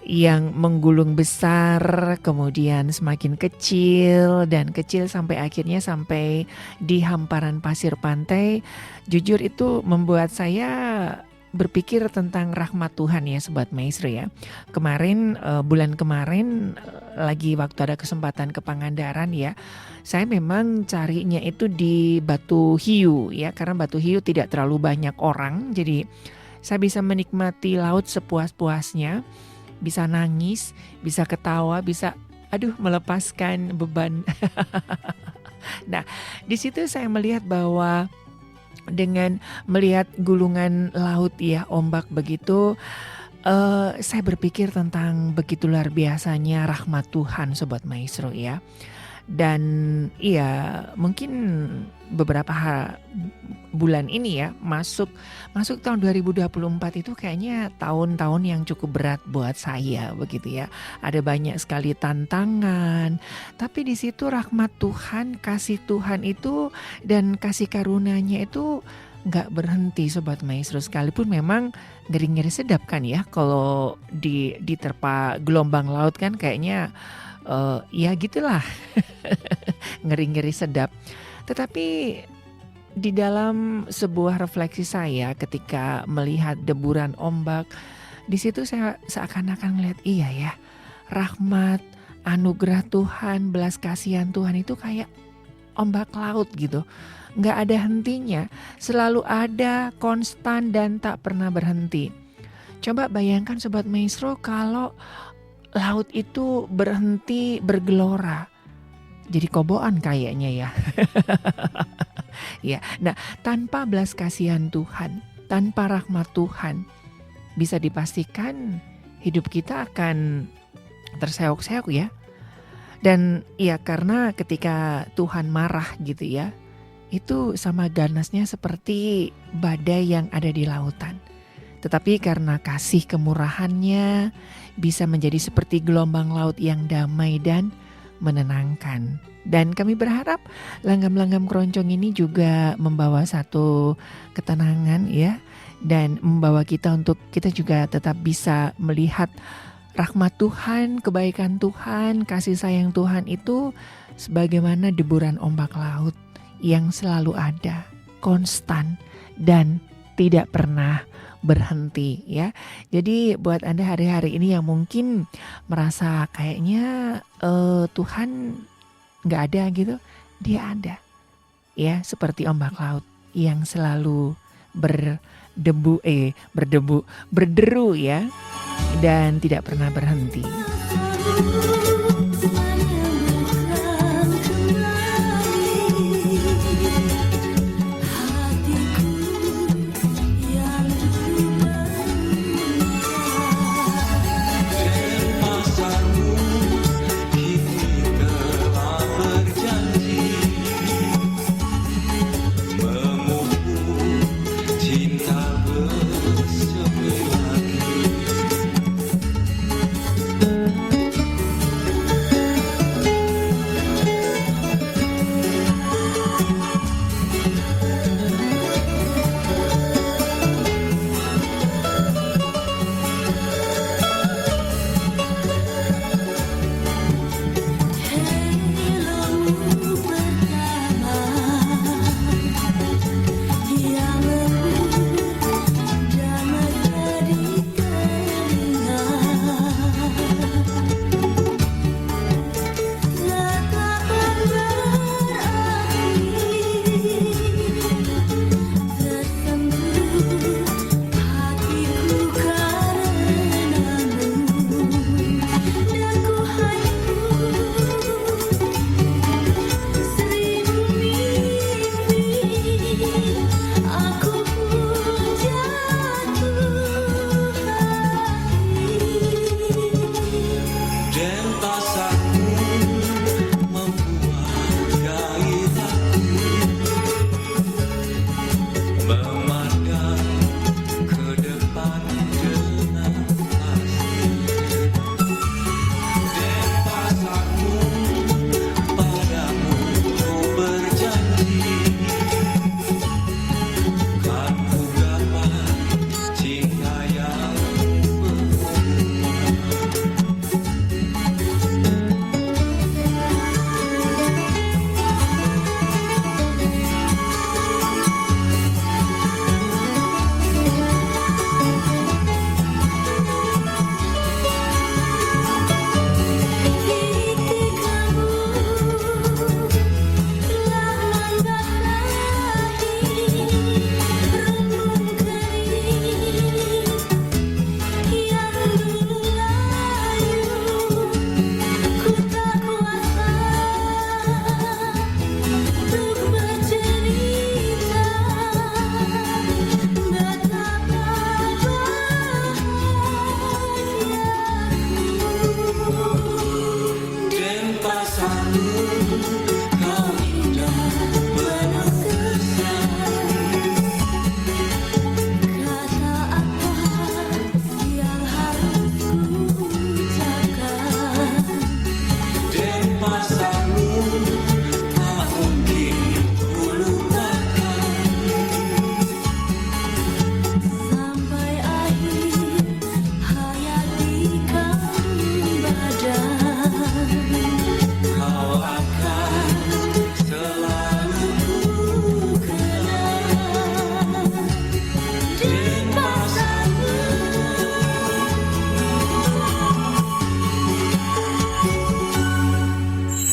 yang menggulung besar, kemudian semakin kecil dan kecil sampai akhirnya sampai di hamparan pasir pantai. Jujur itu membuat saya berpikir tentang rahmat Tuhan ya Sobat Maestro ya. Kemarin bulan kemarin lagi waktu ada kesempatan ke Pangandaran ya, saya memang carinya itu di Batu Hiu ya, karena Batu Hiu tidak terlalu banyak orang, jadi saya bisa menikmati laut sepuas-puasnya, bisa nangis, bisa ketawa, bisa melepaskan beban. Nah di situ saya melihat bahwa dengan melihat gulungan laut ya, ombak begitu, saya berpikir tentang begitu luar biasanya rahmat Tuhan Sobat Maestro ya. Dan iya mungkin beberapa bulan ini ya, masuk tahun 2024 itu kayaknya tahun-tahun yang cukup berat buat saya begitu ya. Ada banyak sekali tantangan, tapi di situ rahmat Tuhan, kasih Tuhan itu dan kasih karunia-Nya itu nggak berhenti Sobat Maestro. Sekalipun memang ngeri-ngeri sedap kan ya, kalau diterpa gelombang laut kan kayaknya ya gitulah. Ngeri-ngeri sedap. Tetapi di dalam sebuah refleksi saya ketika melihat deburan ombak, di situ saya seakan-akan melihat iya ya, rahmat, anugerah Tuhan, belas kasihan Tuhan itu kayak ombak laut gitu. Nggak ada hentinya, selalu ada, konstan dan tak pernah berhenti. Coba bayangkan Sobat Maestro kalau laut itu berhenti bergelora, jadi koboan kayaknya ya. Ya, nah tanpa belas kasihan Tuhan, tanpa rahmat Tuhan, bisa dipastikan hidup kita akan terseok-seok ya. Dan ya karena ketika Tuhan marah gitu ya, itu sama ganasnya seperti badai yang ada di lautan. Tetapi karena kasih kemurahannya bisa menjadi seperti gelombang laut yang damai dan menenangkan. Dan kami berharap langgam-langgam keroncong ini juga membawa satu ketenangan ya, dan membawa kita untuk kita juga tetap bisa melihat rahmat Tuhan, kebaikan Tuhan, kasih sayang Tuhan itu sebagaimana deburan ombak laut yang selalu ada, konstan dan tidak pernah berhenti ya. Jadi buat Anda hari-hari ini yang mungkin merasa kayaknya Tuhan nggak ada gitu, Dia ada ya, seperti ombak laut yang selalu berderu ya, dan tidak pernah berhenti.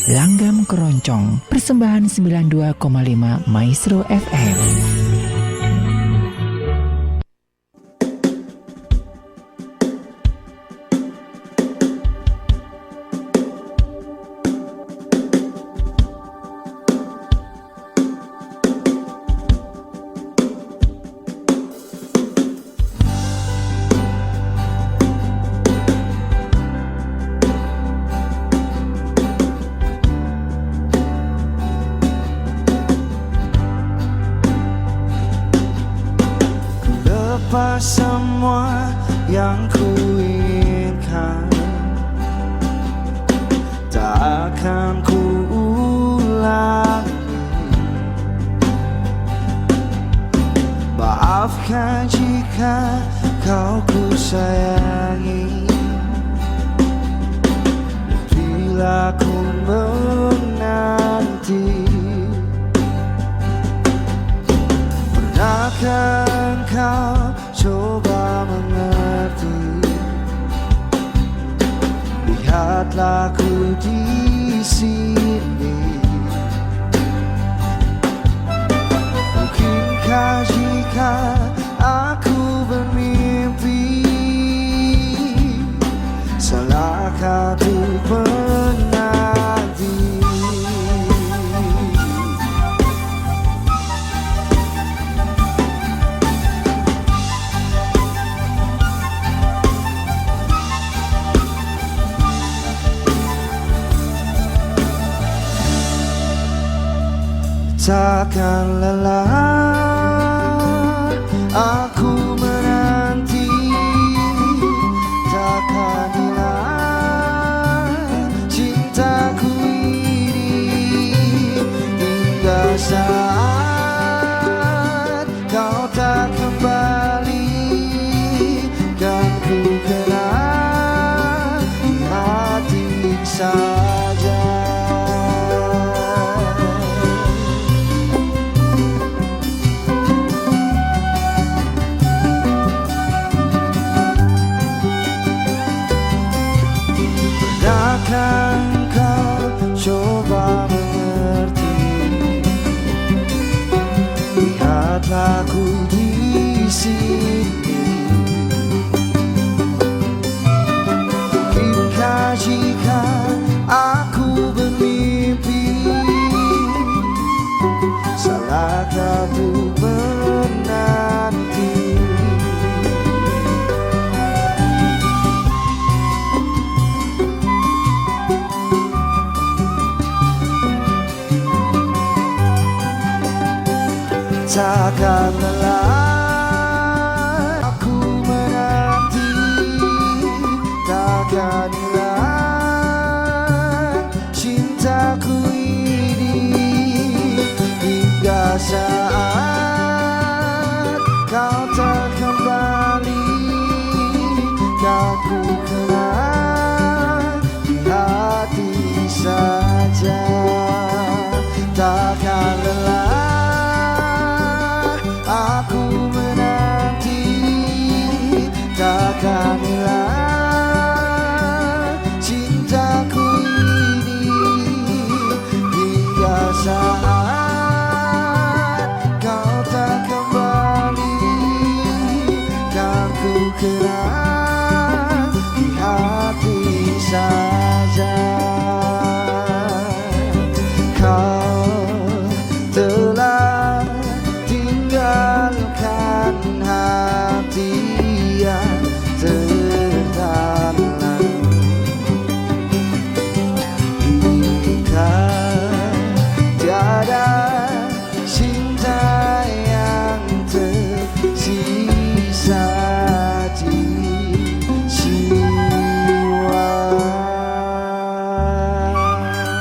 Langgam Keroncong, persembahan 92,5 Maestro FM. Lepas semua yang kuinginkan, tak akan kuulangi. Maafkan jika kau ku sayangi, bila ku menanti. Pernahkah engkau coba mengerti? Lihatlah ku di sini. Mungkinkah jika aku bermimpi, salahkah ku menanti? Takkan lelah aku menanti takkan lelah aku menanti, takkan hilang cintaku ini hingga saat kau tak kembali. Kau ku kenang di hati saja, takkan lelah aku menanti, takkan hilang cintaku ini hingga saat kau tak kembali. Kan ku kenang di hati saja. Kau telah tinggalkan hati yang terdalam hingga tiada cinta yang tersisa di jiwa.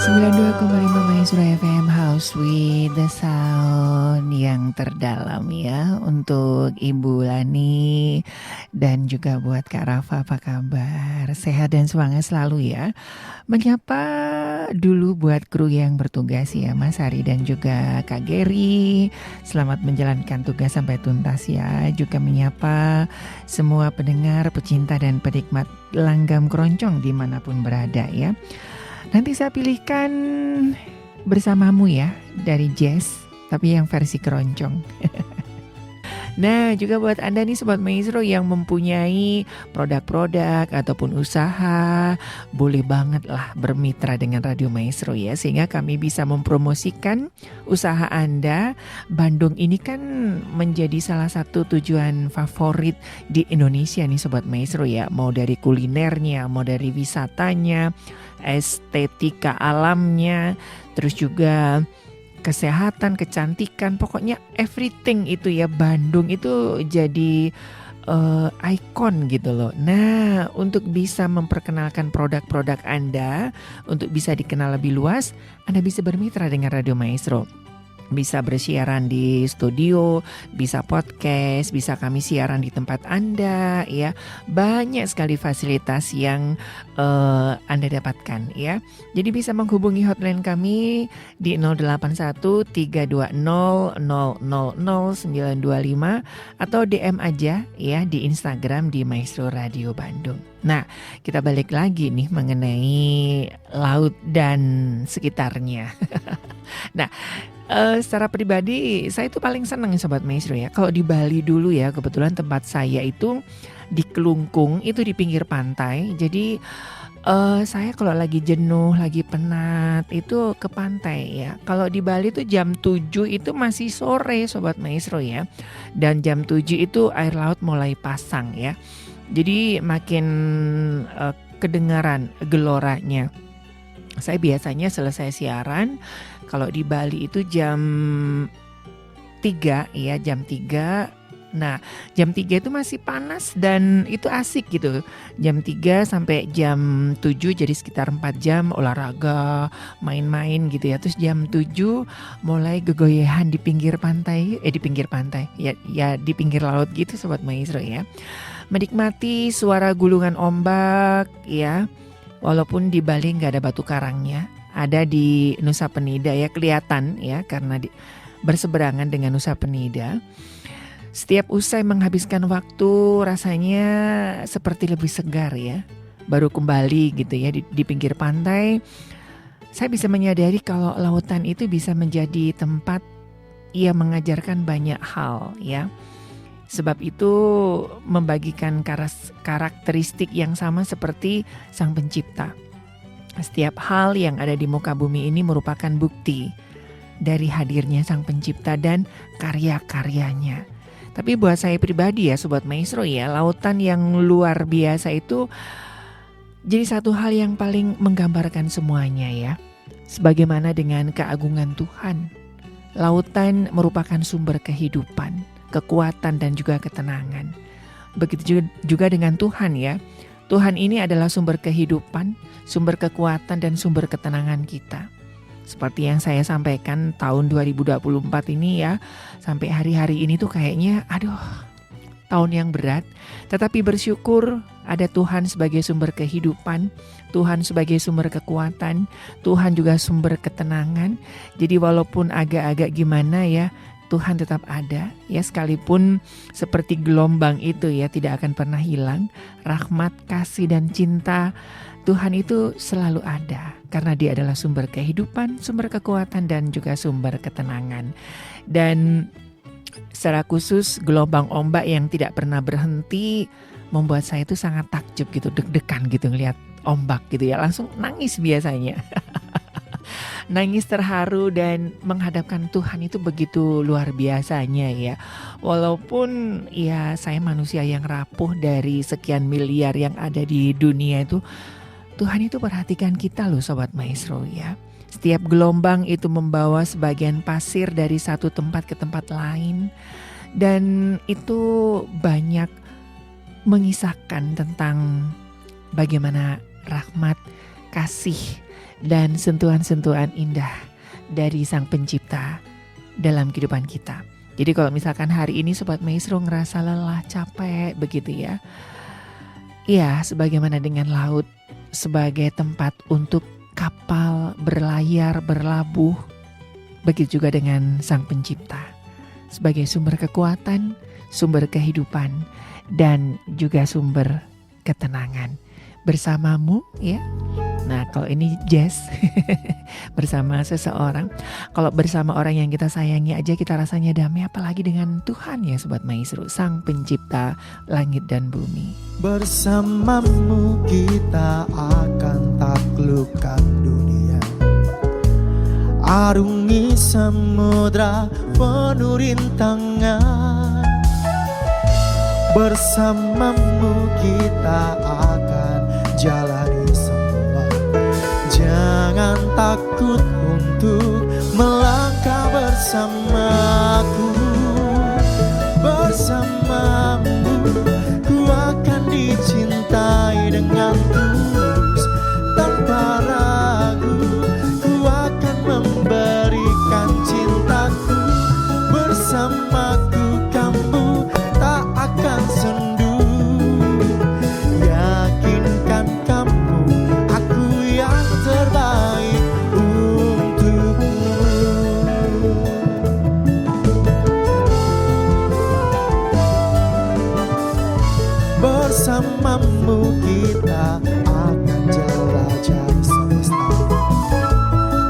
92,5 Maestro FM House with the Sound yang terdalam ya, untuk Ibu Lani dan juga buat Kak Rafa. Apa kabar? Sehat dan semangat selalu ya. Menyapa dulu buat kru yang bertugas ya, Mas Hari dan juga Kak Geri. Selamat menjalankan tugas sampai tuntas ya. Juga menyapa semua pendengar, pecinta dan penikmat langgam keroncong dimanapun berada ya. Nanti saya pilihkan bersamamu ya dari jazz, tapi yang versi keroncong. Nah, juga buat Anda nih Sobat Maestro yang mempunyai produk-produk ataupun usaha, boleh banget lah bermitra dengan Radio Maestro ya, sehingga kami bisa mempromosikan usaha Anda. Bandung ini kan menjadi salah satu tujuan favorit di Indonesia nih Sobat Maestro ya, mau dari kulinernya, mau dari wisatanya, estetika alamnya, terus juga kesehatan, kecantikan, pokoknya everything itu ya, Bandung itu jadi ikon gitu loh. Nah, untuk bisa memperkenalkan produk-produk Anda, untuk bisa dikenal lebih luas, Anda bisa bermitra dengan Radio Maestro. Bisa bersiaran di studio, bisa podcast, bisa kami siaran di tempat Anda ya. Banyak sekali fasilitas yang Anda dapatkan ya. Jadi bisa menghubungi hotline kami di 081 320 000 925 atau DM aja ya di Instagram di Maestro Radio Bandung. Nah, kita balik lagi nih mengenai laut dan sekitarnya. Nah, secara pribadi saya itu paling senang Sobat Maestro ya. Kalau di Bali dulu ya, kebetulan tempat saya itu di Kelungkung, itu di pinggir pantai. Jadi saya kalau lagi jenuh, lagi penat itu ke pantai ya. Kalau di Bali itu jam 7 itu masih sore Sobat Maestro ya. Dan jam 7 itu air laut mulai pasang ya. Jadi makin kedengaran geloranya. Saya biasanya selesai siaran kalau di Bali itu jam 3 ya, jam 3. Nah, jam 3 itu masih panas dan itu asik gitu. Jam 3 sampai jam 7 jadi sekitar 4 jam olahraga, main-main gitu ya. Terus jam 7 mulai gegoyehan di pinggir pantai, di pinggir pantai. Ya di pinggir laut gitu Sobat Maestro ya. Menikmati suara gulungan ombak ya. Walaupun di Bali nggak ada batu karangnya, ada di Nusa Penida ya, kelihatan ya karena berseberangan dengan Nusa Penida. Setiap usai menghabiskan waktu rasanya seperti lebih segar ya. Baru kembali gitu ya di pinggir pantai. Saya bisa menyadari kalau lautan itu bisa menjadi tempat ia mengajarkan banyak hal ya. Sebab itu membagikan karakteristik yang sama seperti Sang Pencipta. Setiap hal yang ada di muka bumi ini merupakan bukti dari hadirnya Sang Pencipta dan karya-karyanya. Tapi buat saya pribadi ya Sobat Maestro ya, lautan yang luar biasa itu jadi satu hal yang paling menggambarkan semuanya ya. Sebagaimana dengan keagungan Tuhan. Lautan merupakan sumber kehidupan, kekuatan dan juga ketenangan. Begitu juga dengan Tuhan ya. Tuhan ini adalah sumber kehidupan, sumber kekuatan dan sumber ketenangan kita. Seperti yang saya sampaikan tahun 2024 ini ya, sampai hari-hari ini tuh kayaknya tahun yang berat. Tetapi bersyukur ada Tuhan sebagai sumber kehidupan, Tuhan sebagai sumber kekuatan, Tuhan juga sumber ketenangan. Jadi walaupun agak-agak gimana ya, Tuhan tetap ada ya, sekalipun seperti gelombang itu ya tidak akan pernah hilang. Rahmat, kasih dan cinta Tuhan itu selalu ada karena Dia adalah sumber kehidupan, sumber kekuatan dan juga sumber ketenangan. Dan secara khusus gelombang ombak yang tidak pernah berhenti membuat saya itu sangat takjub gitu, deg-degan gitu ngelihat ombak gitu ya, langsung nangis biasanya. Nangis terharu dan menghadapkan Tuhan itu begitu luar biasanya ya. Walaupun ya saya manusia yang rapuh dari sekian miliar yang ada di dunia itu, Tuhan itu perhatikan kita loh Sobat Maestro ya. Setiap gelombang itu membawa sebagian pasir dari satu tempat ke tempat lain. Dan itu banyak mengisahkan tentang bagaimana rahmat, kasih, dan sentuhan-sentuhan indah dari Sang Pencipta dalam kehidupan kita. Jadi kalau misalkan hari ini Sobat Maestro ngerasa lelah, capek begitu ya. Ya, sebagaimana dengan laut sebagai tempat untuk kapal berlayar, berlabuh. Begitu juga dengan Sang Pencipta sebagai sumber kekuatan, sumber kehidupan, dan juga sumber ketenangan. Bersamamu ya. Nah kalau ini jazz bersama seseorang. Kalau bersama orang yang kita sayangi aja kita rasanya damai, apalagi dengan Tuhan ya Sobat Maestro, Sang Pencipta langit dan bumi. Bersamamu kita akan taklukkan dunia, arungi samudra penuh rintangan. Bersamamu kita akan jalani semua. Jangan takut untuk melangkah bersamaku. Bersamamu ku akan dicintai dengan tulus. Tanpa ragu ku akan memberikan cintaku. Bersamaku kamu tak akan sendu. Yakinkan kamu aku yang terbaik untukmu. Bersamamu kita akan jelajahi semesta,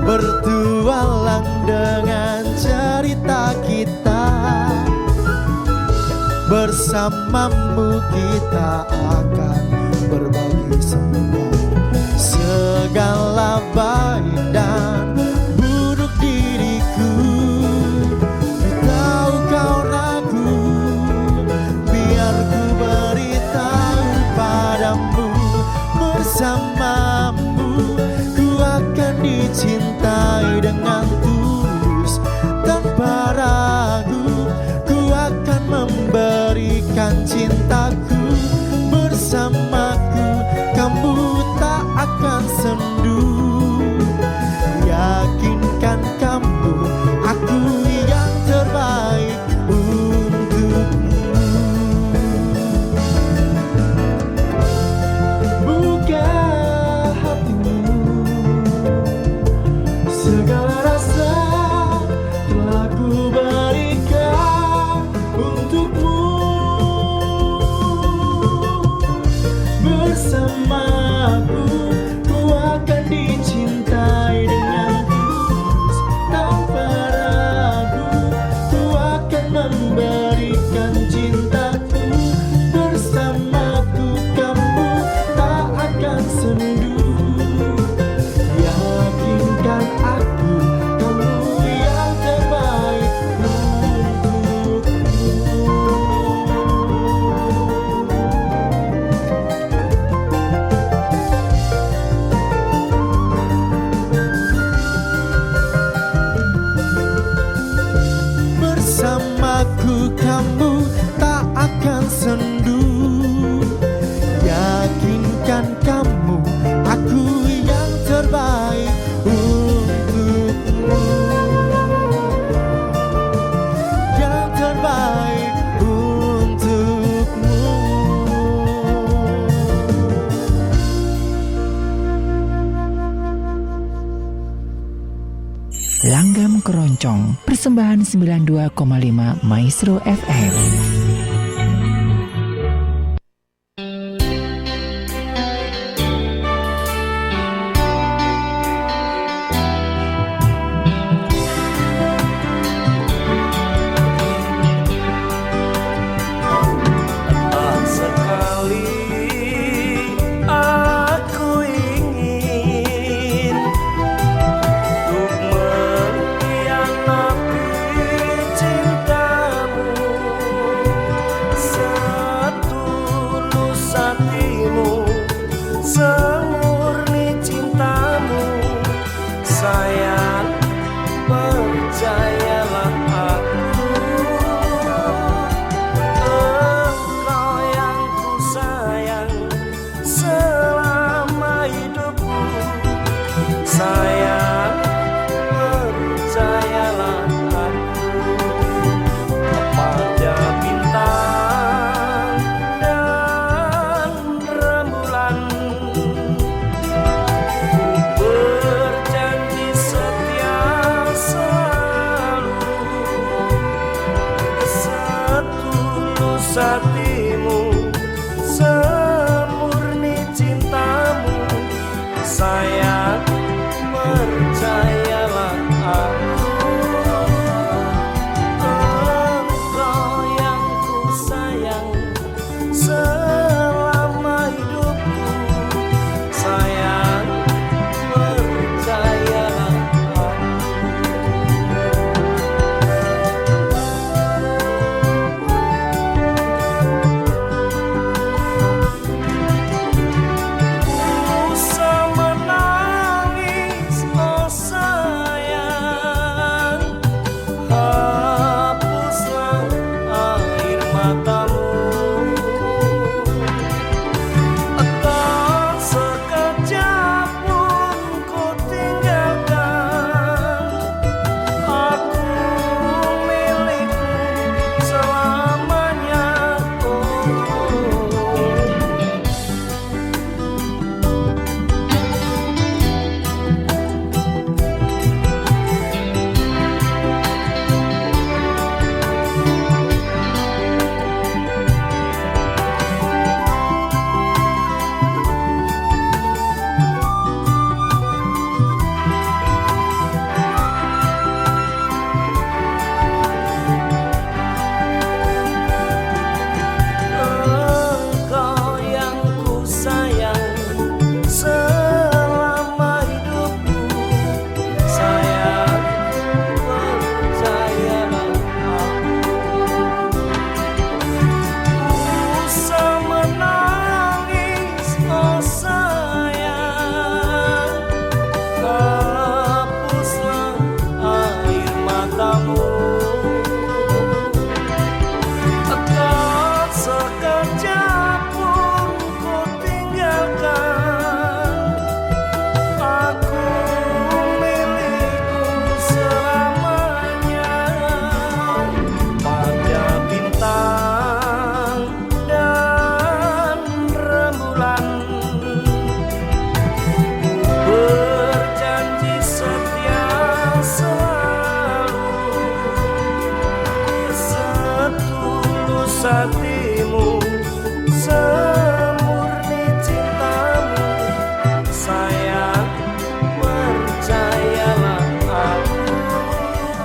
bertualang dengan cerita kita. Bersamamu kita akan berbagi semua, segala baik dan buruk diriku. Tahu kau ragu, biar ku beritahu padamu. Bersamamu ku akan dicintai dengan tulus. Tanpa ragu ku akan memberikan cintaku. Bersamaku kamu tak akan sendu. Yakinkan kamu aku yang terbaik untukmu. Bukan Keroncong, persembahan 92,5 Maestro FM.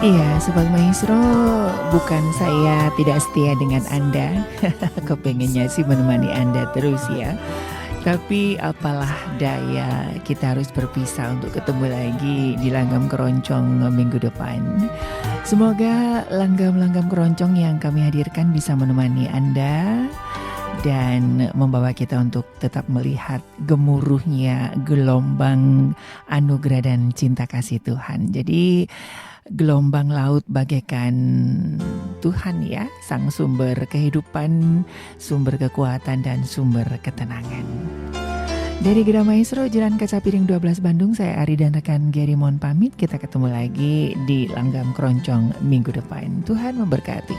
Iya, Sobat Maestro, bukan saya tidak setia dengan Anda. Kepengennya sih menemani Anda terus ya. Tapi apalah daya, kita harus berpisah untuk ketemu lagi di Langgam Keroncong minggu depan. Semoga langgam-langgam keroncong yang kami hadirkan bisa menemani Anda dan membawa kita untuk tetap melihat gemuruhnya gelombang anugerah dan cinta kasih Tuhan. Jadi gelombang laut bagaikan Tuhan ya, sang sumber kehidupan, sumber kekuatan dan sumber ketenangan. Dari Gera Maestro, Jalan Kaca Piring 12 Bandung, saya Ari dan rekan Gary mohon pamit. Kita ketemu lagi di Langgam Keroncong minggu depan. Tuhan memberkati.